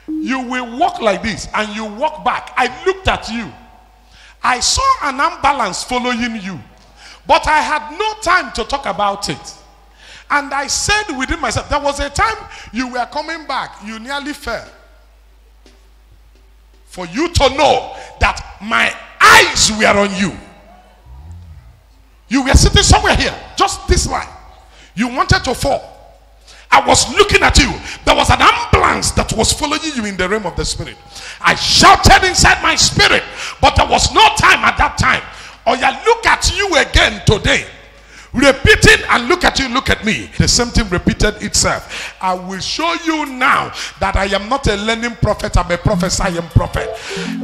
You will walk like this and you walk back. I looked at you. I saw an imbalance following you. But I had no time to talk about it. And I said within myself, there was a time you were coming back, you nearly fell. for you to know that my eyes were on you. You were sitting somewhere here, just this line. You wanted to fall. I was looking at you. There was an ambulance that was following you in the realm of the spirit. I shouted inside my spirit, but there was no time at that time. Or you look at you again today. Repeating and look at you, look at me. The same thing repeated itself. I will show you now that I am not a learning prophet, I'm a prophesying prophet.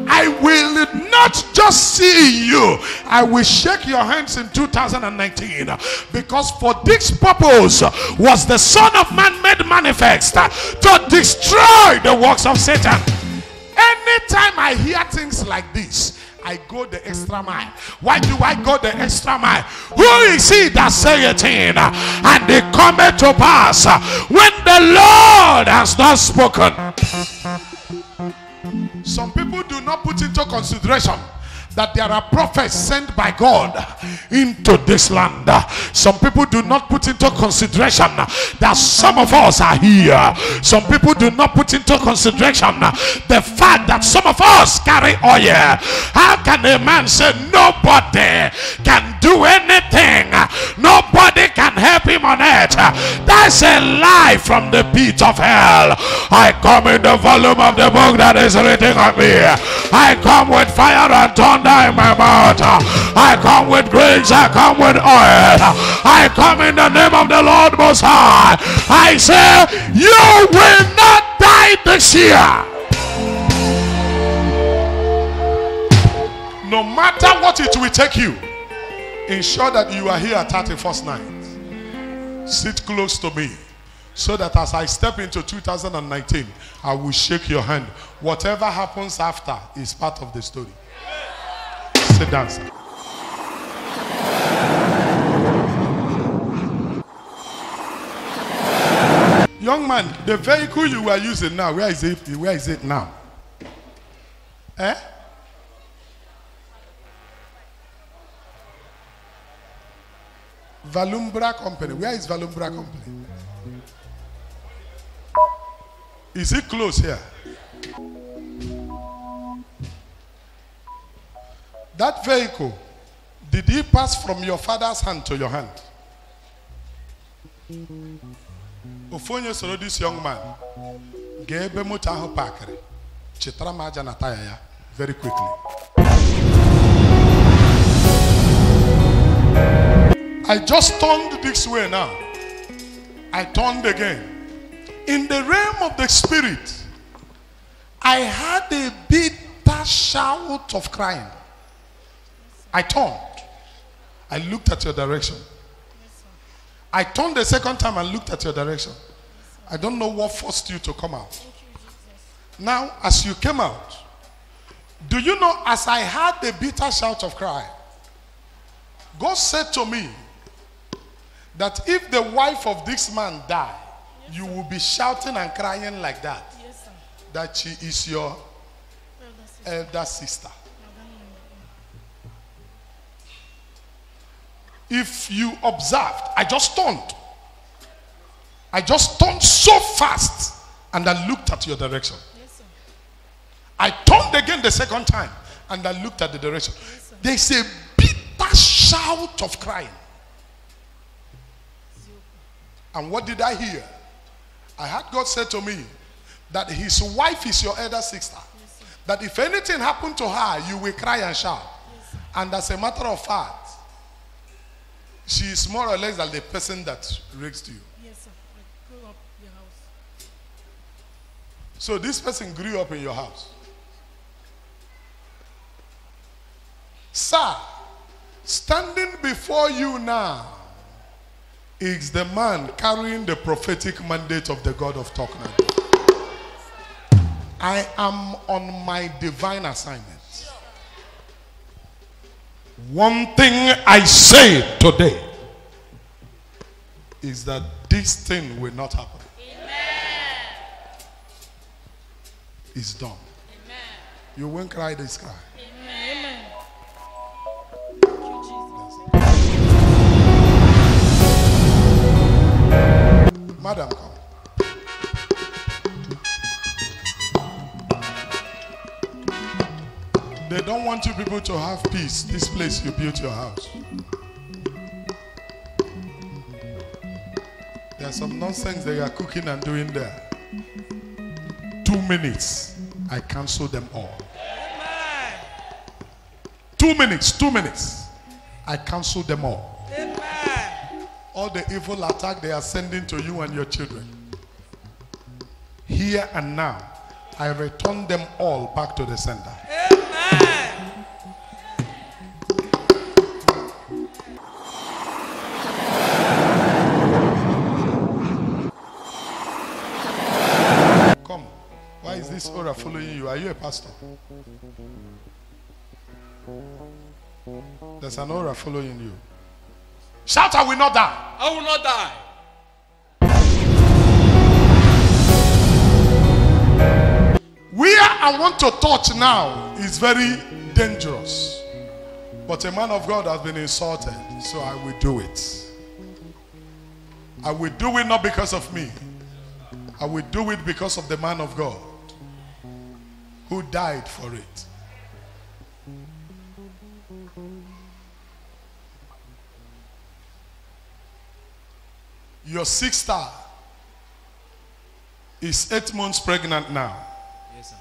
I will not just see you, I will shake your hands in 2019, because for this purpose was the Son of Man made manifest, to destroy the works of Satan. Anytime I hear things like this, I go the extra mile. Why do I go the extra mile? Who is he that saith it, and it cometh to pass when the Lord has not spoken? Some people do not put into consideration that there are prophets sent by God into this land. Some people do not put into consideration that some of us are here. Some people do not put into consideration the fact that some of us carry oil. How can a man say nobody can do anything? Nobody can help him on earth. That's a lie from the pit of hell. I come in the volume of the book that is written on me. I come with fire and thunder in my mouth. I come with grace, I come with oil. I come in the name of the Lord Most High. I say, you will not die this year. No matter what it will take you, ensure that you are here at 31st night. Sit close to me, so that as I step into 2019, I will shake your hand. Whatever happens after is part of the story. Sit down, sir. Young man, the vehicle you were using now, where is it? Where is it now? Eh? Valumbra Company. Where is Valumbra Company? Is it close here? That vehicle, did it pass from your father's hand to your hand? Ofonye soro this young man. Gebe moto ahu pakere. Chitara maja na taya ya very quickly. I just turned this way now. I turned again. In the realm of the spirit, I had a bitter shout of crying. I turned. I looked at your direction. I turned the second time and looked at your direction. I don't know what forced you to come out. Now, as you came out, do you know, as I had the bitter shout of cry, God said to me that if the wife of this man die, you will be shouting and crying like that. Yes, sir. That she is your elder sister. If you observed, I just turned. I just turned so fast and I looked at your direction. Yes, sir. I turned again the second time and I looked at the direction. Yes, there's a bitter shout of crying. And what did I hear? I heard God said to me that his wife is your elder sister. Yes, that if anything happened to her, you will cry and shout. Yes, and as a matter of fact, she is more or less like the person that raised you. Yes, sir. I grew up in your house. So this person grew up in your house. Sir, standing before you now is the man carrying the prophetic mandate of the God of Talknado. I am on my divine assignment. One thing I say today is that this thing will not happen. Amen. It's done. Amen. You won't cry this cry. Amen. Thank you, Jesus. Madam, come. don't want you people to have peace. This place you built your house. There's some nonsense they are cooking and doing there. 2 minutes, I cancel them all. 2 minutes, 2 minutes, I cancel them all. All the evil attack they are sending to you and your children. Here and now, I return them all back to the sender. Come. Why is this aura following you? Are you a pastor? There's an aura following you. Shout, I will not die. I will not die. Where I want to touch now is very dangerous. But a man of God has been insulted, so I will do it. I will do it not because of me. I will do it because of the man of God who died for it. Your sister is 8 months pregnant now. Yes, sir.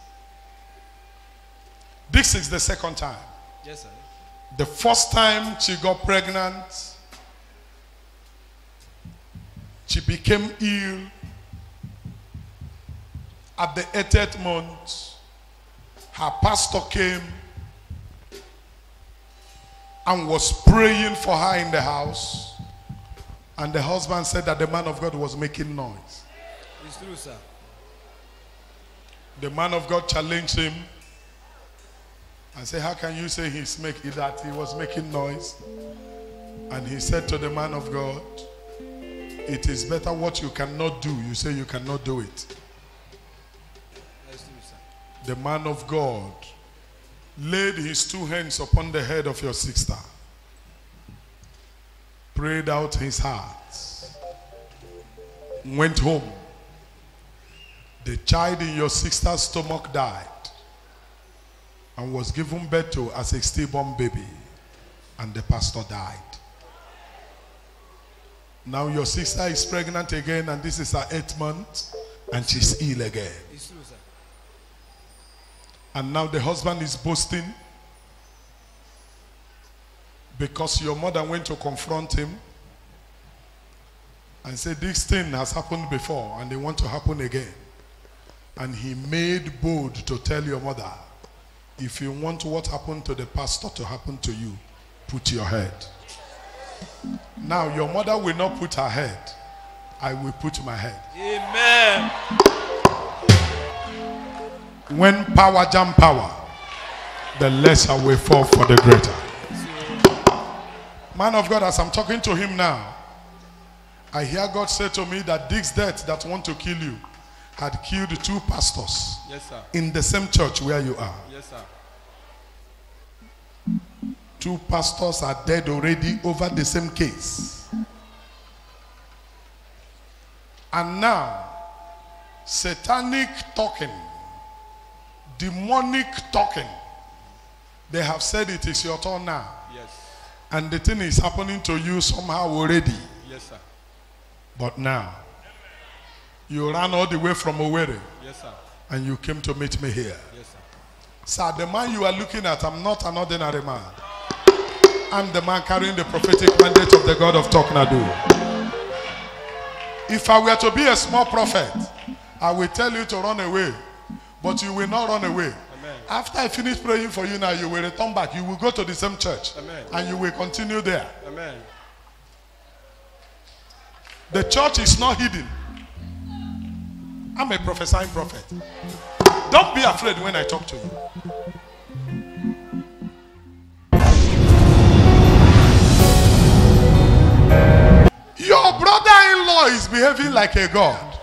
This is the second time. Yes, sir. The first time she got pregnant, she became ill. At the 80th month, her pastor came and was praying for her in the house. And the husband said that the man of God was making noise. It's true, sir. The man of God challenged him and said, how can you say that he was making noise? And he said to the man of God, it is better what you cannot do. You say you cannot do it. That's true, sir. The man of God laid his 2 hands upon the head of your sister, prayed out his heart, went home. The child in your sister's stomach died and was given birth to as a stillborn baby, and the pastor died. Now your sister is pregnant again, and this is her 8th month, and she's ill again. It's true, sir. And now the husband is boasting because your mother went to confront him and said, this thing has happened before and they want to happen again. And he made bold to tell your mother, if you want what happened to the pastor to happen to you, put your head. Now your mother will not put her head. I will put my head. Amen. When power jam power, the lesser will fall for the greater. Man of God, as I'm talking to him now, I hear God say to me that this death that want to kill you had killed 2 pastors. Yes, sir. In the same church where you are. Yes, sir. 2 pastors are dead already over the same case. And now, satanic talking, demonic talking, they have said it is your turn now. Yes. And the thing is happening to you somehow already. Yes, sir. But now, you ran all the way from Owerri. Yes, sir. And you came to meet me here. Yes, sir. Sir, the man you are looking at, I'm not an ordinary man. I'm the man carrying the prophetic mandate of the God of Talknado. If I were to be a small prophet, I will tell you to run away. But you will not run away. Amen. After I finish praying for you now, you will return back. You will go to the same church. Amen. And you will continue there. Amen. The church is not hidden. I'm a prophesying prophet. Don't be afraid when I talk to you. Your brother-in-law is behaving like a god.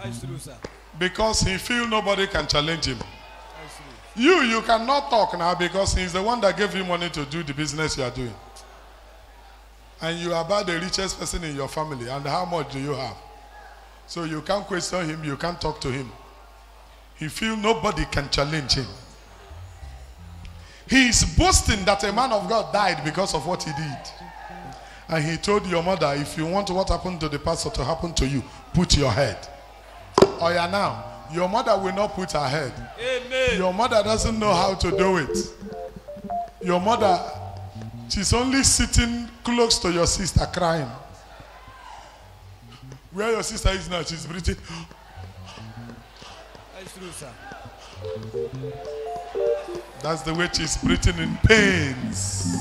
That's true, sir. Because he feels nobody can challenge him. That's true. You cannot talk now because he's the one that gave you money to do the business you are doing. And you are about the richest person in your family. And how much do you have? So you can't question him, you can't talk to him. He feels nobody can challenge him. He is boasting that a man of God died because of what he did. And he told your mother, if you want what happened to the pastor to happen to you, put your head. Oh yeah, now, your mother will not put her head. Amen. Your mother doesn't know how to do it. Your mother, she's only sitting close to your sister crying. Where your sister is now, she's breathing. That's true, sir. That's the way she's breathing in pains.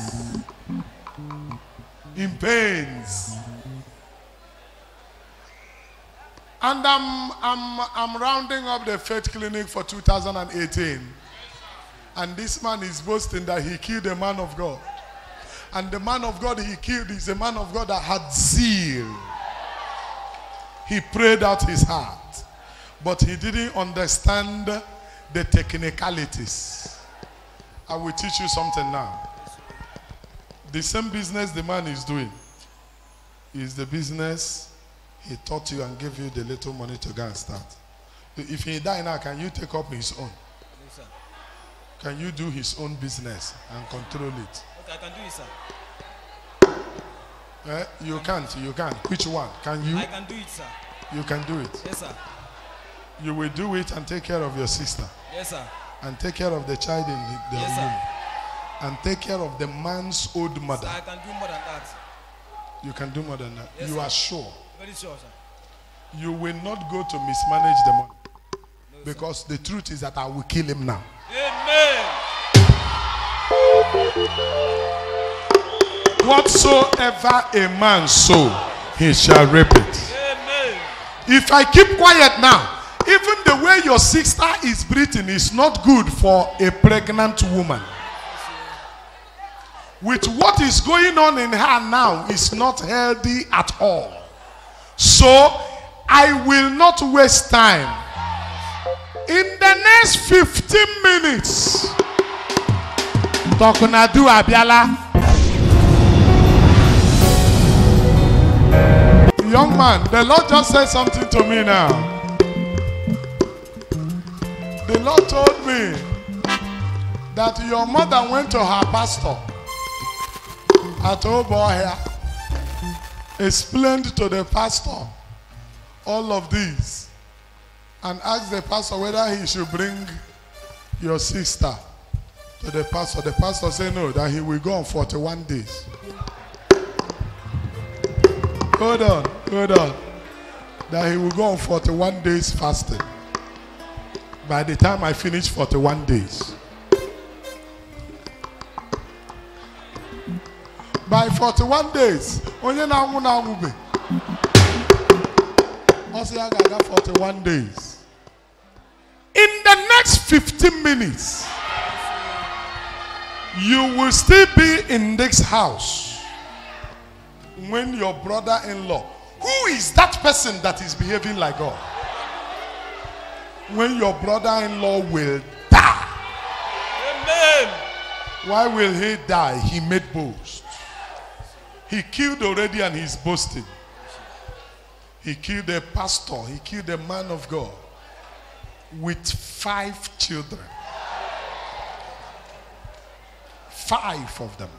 In pains. And I'm rounding up the faith clinic for 2018. And this man is boasting that he killed a man of God. And the man of God he killed is a man of God that had zeal. He prayed out his heart. But he didn't understand the technicalities. I will teach you something now. The same business the man is doing is the business he taught you and gave you the little money to go and start. If he die now, can you take up his own? No, sir. Can you do his own business and control it? Okay, I can do it, sir. You can't. You can't. Which one? Can you? I can do it, sir. You can do it. Yes, sir. You will do it and take care of your sister. Yes, sir. And take care of the child in the Yes, room. sir. And take care of the man's old mother. Sir, I can do more than that. You can do more than that. Yes, You sir. are sure. Very sure, sir. You will not go to mismanage the money. No, Because the truth is that I will kill him now. Amen. Whatsoever a man sow, he shall reap it. Amen. If I keep quiet now, even the way your sister is breathing is not good for a pregnant woman. With what is going on in her now is not healthy at all. So I will not waste time. In the next 15 minutes, Talknado Abiala. Young man, the Lord just said something to me now. The Lord told me that your mother went to her pastor at Obohia, explained to the pastor all of these, and asked the pastor whether he should bring your sister to the pastor. The pastor said no, that he will go on 41 days. Hold on. That he will go on 41 days fasting. By the time I finish 41 days. By 41 days, onye na anwụ na anwụbe. Also, I got 41 days. In the next 15 minutes, you will still be in this house. When your brother-in-law, who is that person that is behaving like God? When your brother-in-law will die. Amen. Why will he die? He made boast. He killed already and he's boasting. He killed a pastor. He killed a man of God with 5 children. 5 of them.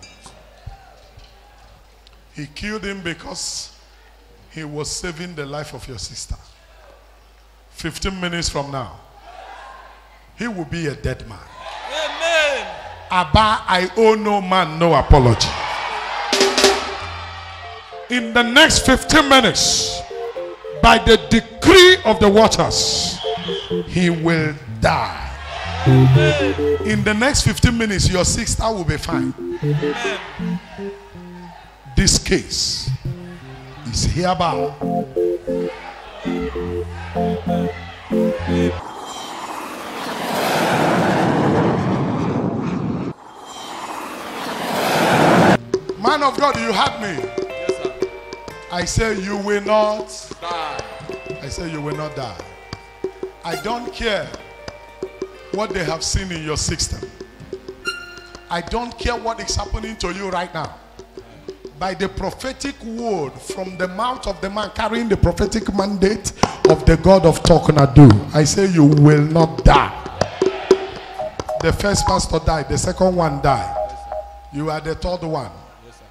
He killed him because he was saving the life of your sister. 15 minutes from now, he will be a dead man. Amen. Abba, I owe no man no apology. In the next 15 minutes, by the decree of the waters, he will die. Amen. In the next 15 minutes, your sister will be fine. Amen. This case is hereby. Man of God, you had me. Yes, sir. I say you will not Die. I say you will not die. I don't care what they have seen in your system. I don't care what is happening to you right now. By the prophetic word from the mouth of the man carrying the prophetic mandate of the God of Talknado, I say you will not die. The first pastor died, the second one died. You are the third one. Yes, sir.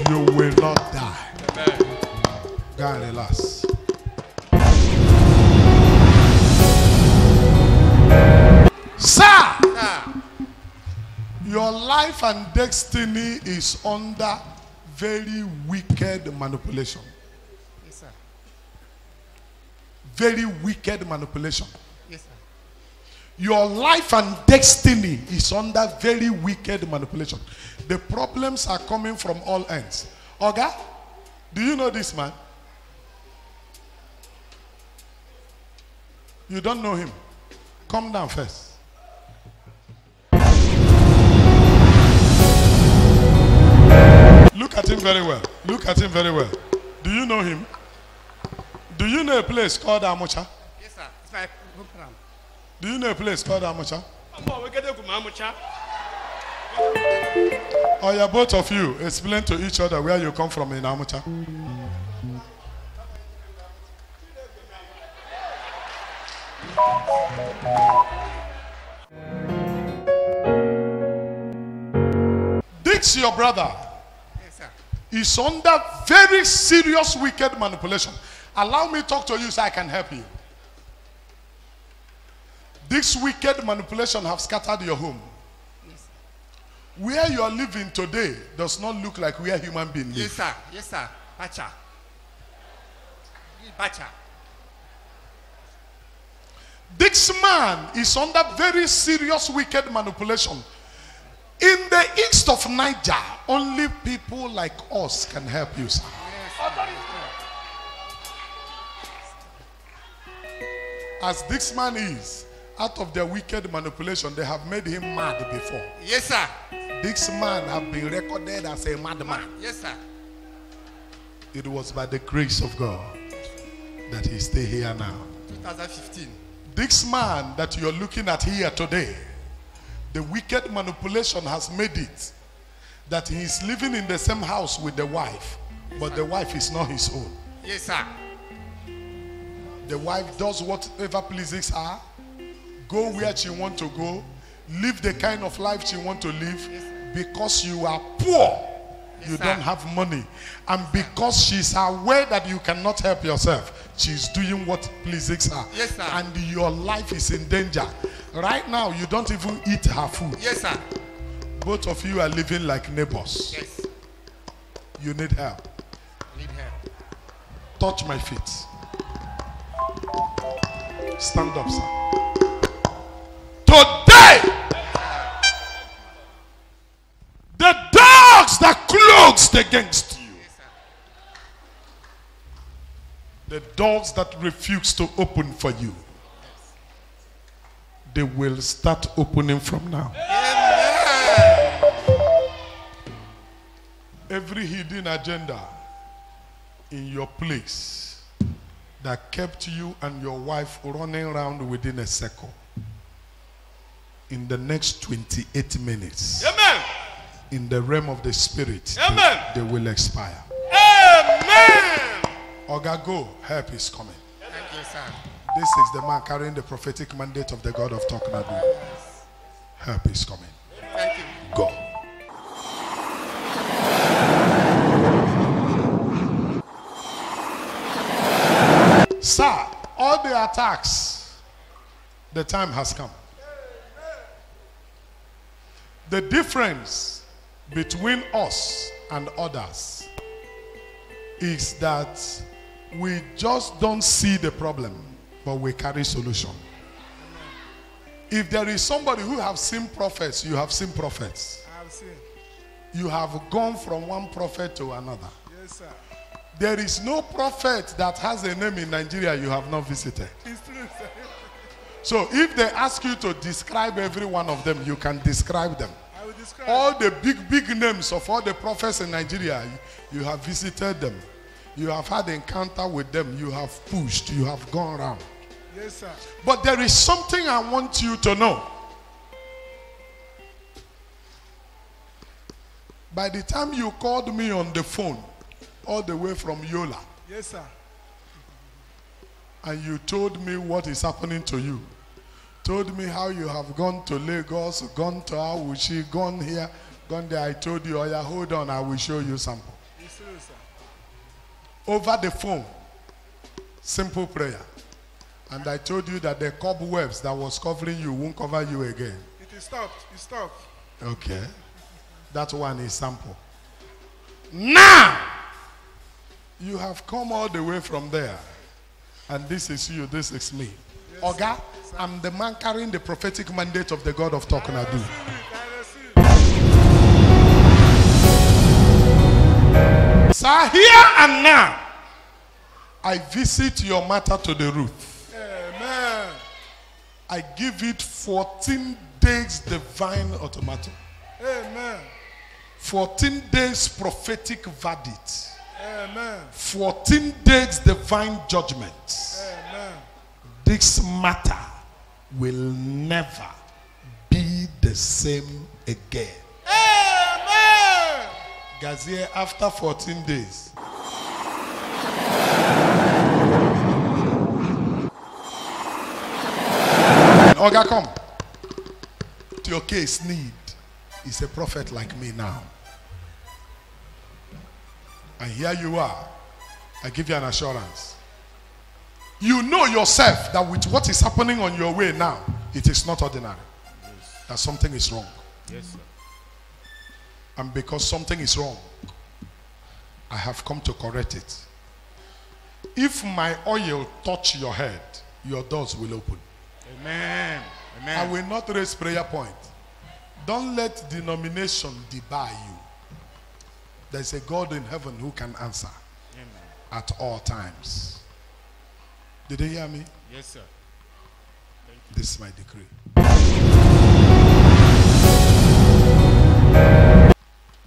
You will not die. Amen. God relax. Sir, your life and destiny is under very wicked manipulation. Yes, sir. Very wicked manipulation. Yes, sir. Your life and destiny is under very wicked manipulation. The problems are coming from all ends. Oga, do you know this man? You don't know him. Come down first. Look at him very well. Look at him very well. Do you know him? Do you know a place called Amucha? Yes, sir. It's my program. Do you know a place called Amucha? Or yeah, both of you explain to each other where you come from in Amucha. This your brother Yes, sir. is under very serious wicked manipulation. Allow me to talk to you so I can help you. This wicked manipulation have scattered your home. Yes, Where you are living today does not look like where human beings live. yes, sir. Yes, sir. Bacha. Bacha. This man is under very serious wicked manipulation. In the east of Niger, only people like us can help you, sir. As this man is, out of their wicked manipulation, they have made him mad before. Yes, sir. This man have been recorded as a madman. Yes, sir. It was by the grace of God that he stay here now. 2015. This man that you're looking at here today, the wicked manipulation has made it that he is living in the same house with the wife, but the wife is not his own. Yes, sir. The wife does whatever pleases her, go where she wants to go, live the kind of life she wants to live. Because you are poor, you sir. don't have money, and because she's aware that you cannot help yourself, she's doing what pleases her. Yes, sir. And your life is in danger. Right now, you don't even eat her food. Yes, sir. Both of you are living like neighbors. Yes. You need help. Need help. Touch my feet. Stand up, sir. Today, the dogs that closed against you, the doors that refuse to open for you, they will start opening from now. Every hidden agenda in your place that kept you and your wife running around within a circle, in the next 28 minutes, Amen. in the realm of the spirit, Amen. they will expire. Amen. Oga, go. Help is coming. Thank you, sir. This is the man carrying the prophetic mandate of the God of Talknado. Help is coming. Thank you. Go. Sir, all the attacks, the time has come. The difference between us and others is that we just don't see the problem, but we carry solution. If there is somebody who have seen prophets, you have seen prophets. I have seen. You have gone from one prophet to another. Yes, sir. There is no prophet that has a name in Nigeria you have not visited. It's true, sir. So if they ask you to describe every one of them, you can describe them. I will describe. All the big names of all the prophets in Nigeria, you have visited them. You have had encounter with them. You have pushed. You have gone around. Yes, sir. But there is something I want you to know. By the time you called me on the phone, all the way from Yola, Yes, sir. and you told me what is happening to you, told me how you have gone to Lagos, gone to Awushi, gone here, gone there. I told you, oh yeah, hold on, I will show you sample. It's true, sir. Over the phone, simple prayer. And I told you that the cobwebs that was covering you won't cover you again. It is stopped. It stopped. Okay. That one is sample. Now, you have come all the way from there. And this is you, this is me. Yes, Oga, sir. I'm the man carrying the prophetic mandate of the God of Talknado. I receive it. Sir, here and now, I visit your matter to the root. Amen. I give it 14 days divine ultimatum. Amen. 14 days prophetic verdict. Amen. 14 days divine judgment. Amen. This matter will never be the same again. Amen. Gazier, after 14 days, Oga, come. To your case need is a prophet like me now. And here you are. I give you an assurance. You know yourself that with what is happening on your way now, it is not ordinary. Yes. That something is wrong. Yes, sir. And because something is wrong, I have come to correct it. If my oil touch your head, your doors will open. Amen. Amen. I will not raise prayer point. Don't let denomination debar you. There's a God in heaven who can answer. Amen. At all times. Did you hear me? Yes, sir. Thank you. This is my decree.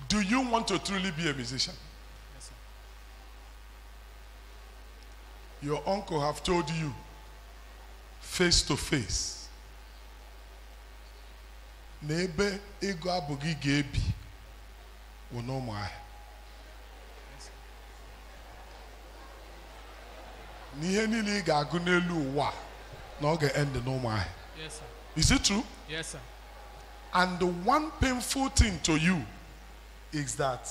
Do you want to truly be a musician? Yes, sir. Your uncle have told you face to face. N'ebe ego abụghị ga-ebi wụ n'ụmụ ahịa. N'ihe niile ị ga-agụ n'elu ụwa na ọ ga-end n'ụmụ ahịa. Yes, sir. Is it true? Yes, sir. And the one painful thing to you is that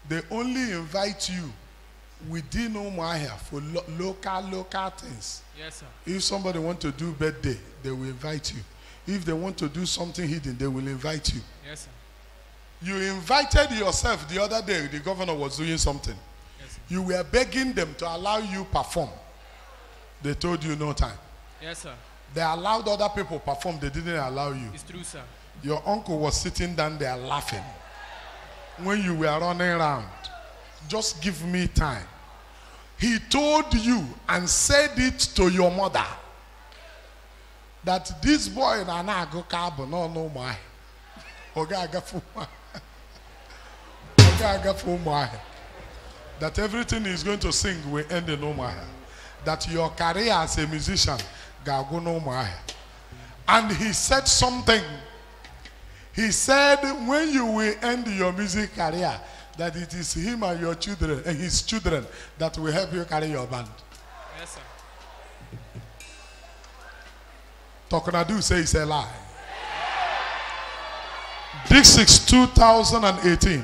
they only invite you within Umuahia for local things. Yes, sir. If somebody want to do birthday, they will invite you. If they want to do something hidden, they will invite you. Yes, sir. You invited yourself the other day, the governor was doing something. Yes, sir. You were begging them to allow you perform. They told you no time. Yes, sir. They allowed other people perform, they didn't allow you. It's true, sir. Your uncle was sitting down there laughing when you were running around. Just give me time. He told you and said it to your mother that this boy na go cabo no my. That everything he's going to sing will end in Omaha. That your career as a musician go no Omaha. And he said something. He said when you will end your music career, that it is him and your children and his children that will help you carry your band. Yes, sir. Talknado say it's a lie. This is 2018.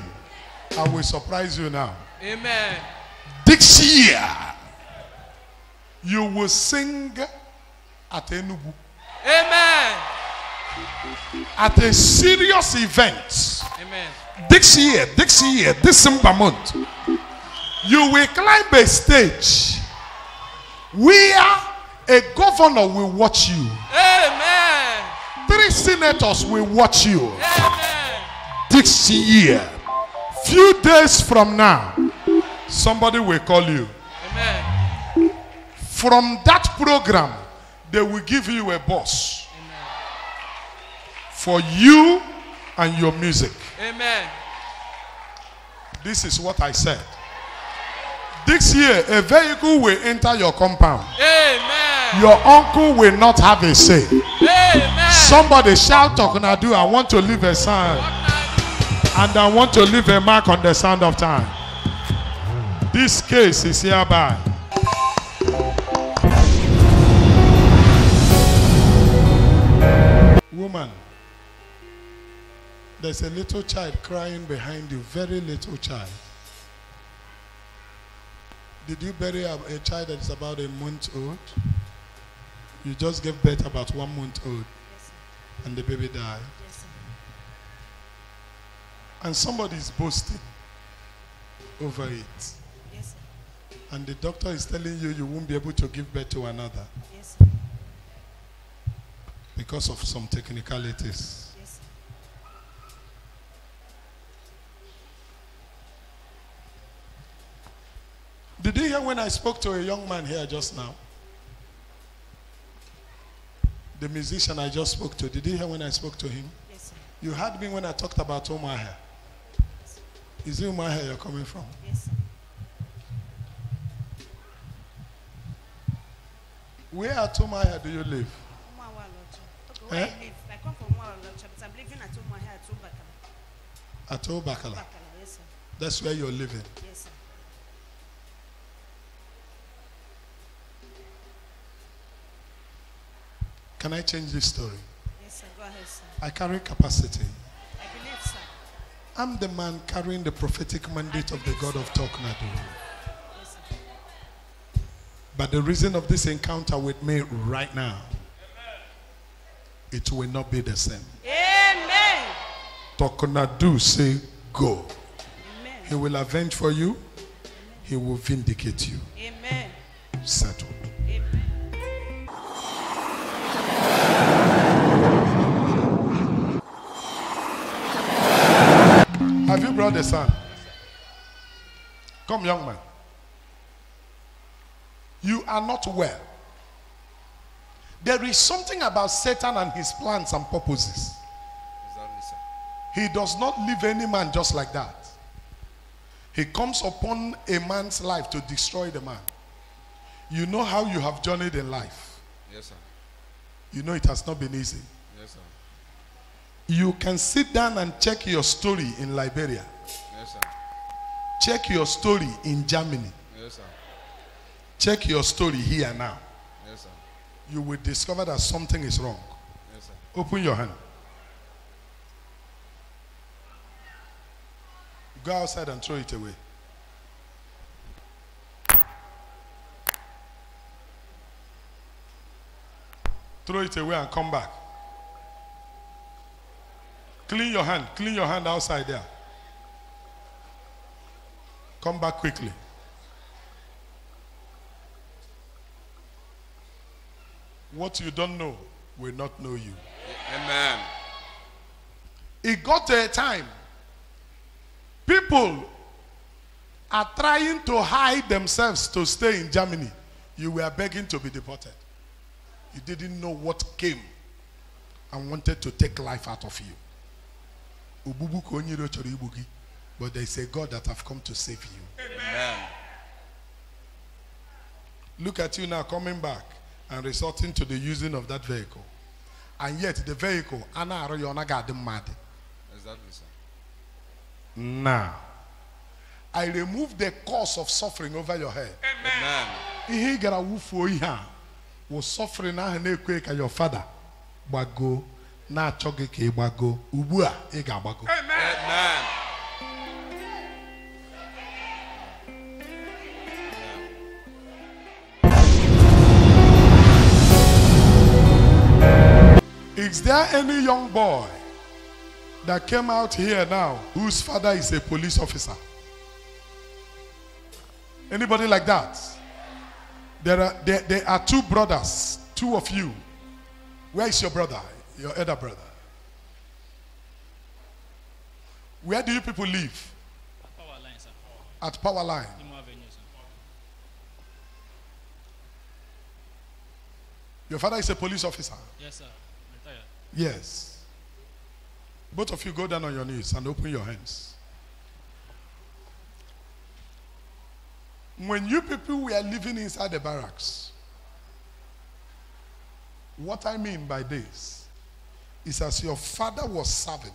I will surprise you now. Amen. This year, you will sing at Enugu. Amen. At a serious event. Amen. This year, December month, you will climb a stage where a governor will watch you. Amen. 3 senators will watch you. Amen. This year, few days from now, somebody will call you. Amen. From that program, they will give you a boss. Amen. For you and your music. Amen. This is what I said. This year, a vehicle will enter your compound. Amen. Your uncle will not have a say. Amen. Somebody shout, Talknado, I want to leave a sign. Talknado. And I want to leave a mark on the sound of time. This case is hereby. Woman, there's a little child crying behind you, very little child. Did you bury a child that is about a month old? You just gave birth about 1 month old. Yes, sir. And the baby died. Yes, sir. And somebody is boasting over it. Yes, sir. And the doctor is telling you you won't be able to give birth to another Yes, sir. because of some technicalities. Yes, sir. Did you hear when I spoke to a young man here just now? The musician I just spoke to. Did you hear when I spoke to him? Yes, sir. You heard me when I talked about Umaha. Is it Umaha you're coming from? Yes, sir. Where at Umaha do you live? Umawa Locha. Okay, where I live. I come from Umawa Locha, but I'm living at Umaha at Ubakala. At Obakala. Ubakala, yes, sir. That's where you're living. Yes, sir. Can I change this story? Yes, sir. Go ahead, sir. I carry capacity. I believe, sir. I'm the man carrying the prophetic mandate of the God of Talknado. Yes, sir. But the reason of this encounter with me right now, it will not be the same. Amen. Talknado say go. Amen. He will avenge for you. He will vindicate you. Amen. Settled. Amen. Have you brought the son? Come, young man. You are not well. There is something about Satan and his plans and purposes. Exactly, sir. He does not leave any man just like that. He comes upon a man's life to destroy the man. You know how you have journeyed in life. Yes, sir. You know it has not been easy. Yes, sir. You can sit down and check your story in Liberia. Yes, sir. Check your story in Germany. Yes, sir. Check your story here now. Yes, sir. You will discover that something is wrong. Yes, sir. Open your hand. Go outside and throw it away. Throw it away and come back. Clean your hand. Clean your hand outside there. Come back quickly. What you don't know will not know you. Amen. It got to a time. People are trying to hide themselves to stay in Germany. You were begging to be deported. You didn't know what came and wanted to take life out of you. But there is a God that have come to save you. Amen. Look at you now coming back and resorting to the using of that vehicle. And yet the vehicle, Exactly, sir. now, I remove the cause of suffering over your head. Amen. Ihe gara wufuo ihe a was suffering ahụ na-ekwe ka your father gbago na-achọ gị ka ị gbago ugbu a ị ga-agbago. Amen. Is there any young boy that came out here now whose father is a police officer? Anybody like that? There are two brothers, two of you. Where is your brother? Your elder brother? Where do you people live? Power line, sir. At Power Line. Imo Avenue, sir. Your father is a police officer. Yes, sir. Retired. Yes. Both of you go down on your knees and open your hands. When you people were living inside the barracks, what I mean by this is as your father was serving,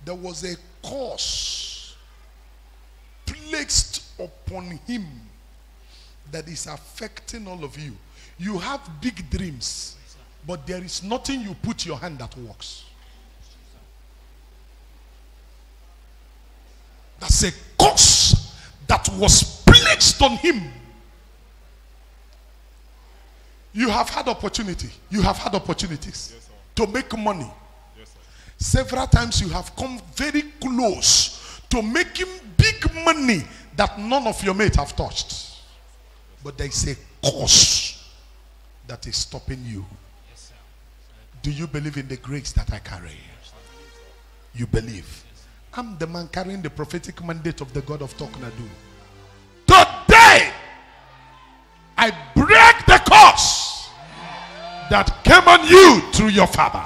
there was a curse placed upon him that is affecting all of you. You have big dreams, but there is nothing you put your hand that works. That's a curse that was placed on him. You have had opportunity. You have had opportunities to make money. Several times you have come very close to making big money that none of your mates have touched. But there is a curse that is stopping you. Do you believe in the grace that I carry? You believe? I'm the man carrying the prophetic mandate of the God of Talknado. Today, I break the curse that came on you through your father.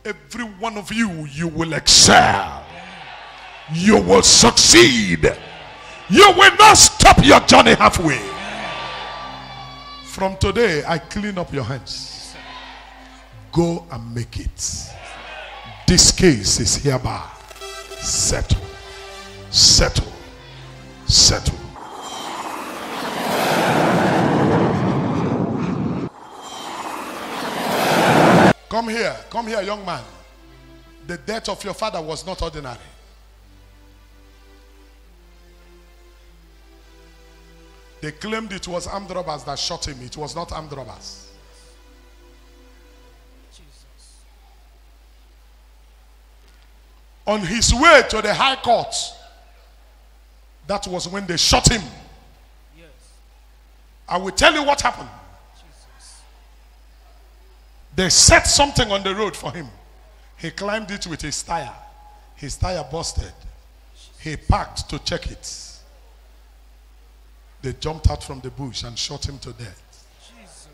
Every one of you, you will excel. You will succeed. You will not stop your journey halfway. From today, I clean up your hands. Go and make it. This case is hereby settled. Settled. Settled. Come here, young man. The death of your father was not ordinary. They claimed it was armed robbers that shot him. It was not armed robbers. Jesus. On his way to the high court, that was when they shot him. Yes. I will tell you what happened. Jesus. They set something on the road for him. He climbed it with his tire. His tire busted. He parked to check it. They jumped out from the bush and shot him to death. Jesus.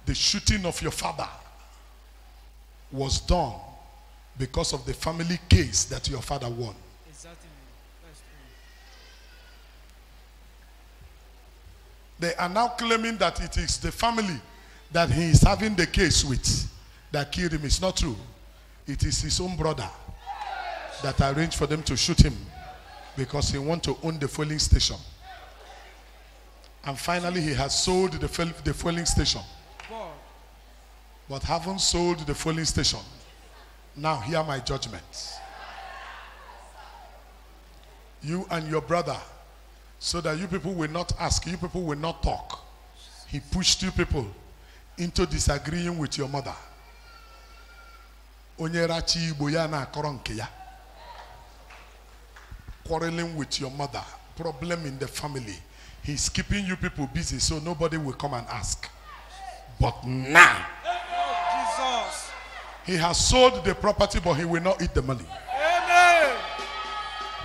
The shooting of your father was done because of the family case that your father won. Exactly. That's true. They are now claiming that it is the family that he is having the case with that killed him. It's not true. It is his own brother that arranged for them to shoot him because he wants to own the fueling station. And finally, he has sold the fueling station. God. But haven't sold the fueling station. Now hear my judgment. You and your brother, so that you people will not ask, you people will not talk. He pushed you people into disagreeing with your mother. Quarreling with your mother. Problem in the family. He's keeping you people busy so nobody will come and ask. But now, Jesus. he has sold the property, but he will not eat the money. Amen.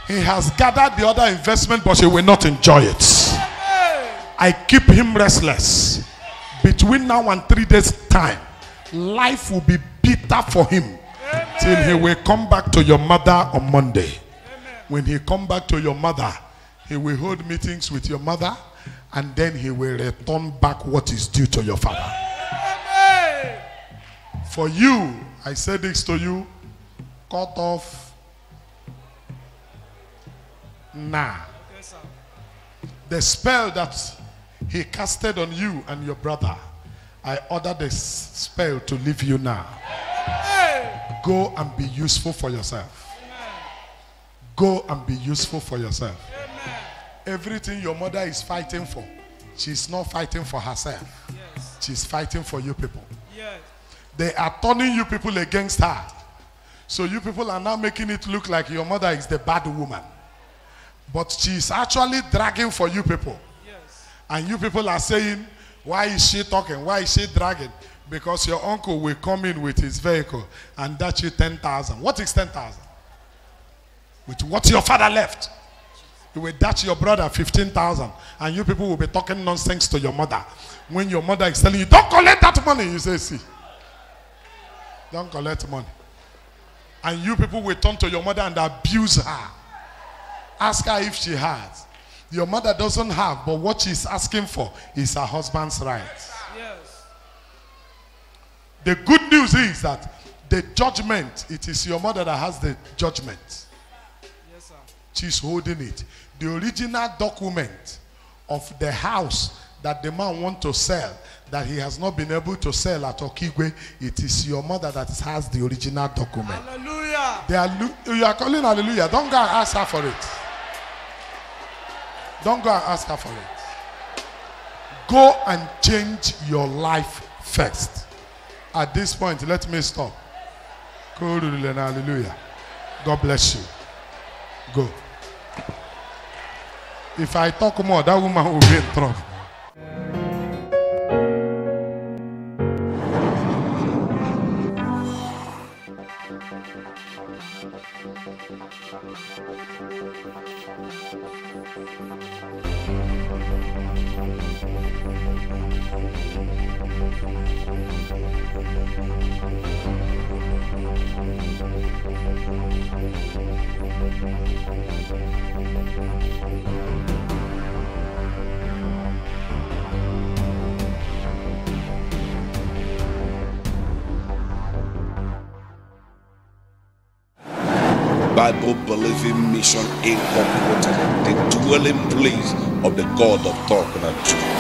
He has gathered the other investment, but he will not enjoy it. Amen. I keep him restless. Between now and 3 days' time, life will be bitter for him. Amen. Till he will come back to your mother on Monday. Amen. When he come back to your mother, he will hold meetings with your mother, and then he will return back what is due to your father. Amen. For you, I say this to you, cut off now. Yes, sir. The spell that he casted on you and your brother, I order the spell to leave you now. Hey. Go and be useful for yourself. Amen. Go and be useful for yourself. Amen. Everything your mother is fighting for, she's not fighting for herself. Yes. She's fighting for you people. Yes. They are turning you people against her. So you people are now making it look like your mother is the bad woman. But she's actually dragging for you people. Yes. And you people are saying, why is she talking? Why is she dragging? Because your uncle will come in with his vehicle and dash you 10,000. What is 10,000? With what your father left. He will dash your brother 15,000. And you people will be talking nonsense to your mother. When your mother is telling you, don't collect that money. You say, see. Don't collect money. And you people will turn to your mother and abuse her. Ask her if she has. Your mother doesn't have, but what she's asking for is her husband's right. Yes. The good news is that the judgment, it is your mother that has the judgment. Yes, sir. She's holding it. The original document of the house that the man wants to sell, that he has not been able to sell at Okigwe, it is your mother that has the original document. Hallelujah. You are calling hallelujah. Don't go and ask her for it. Don't go and ask her for it. Go and change your life first. At this point, let me stop. Hallelujah. God bless you. Go. If I talk more, that woman will be in trouble. Bible Believing Mission Incorporated, the dwelling place of the God of Talknado.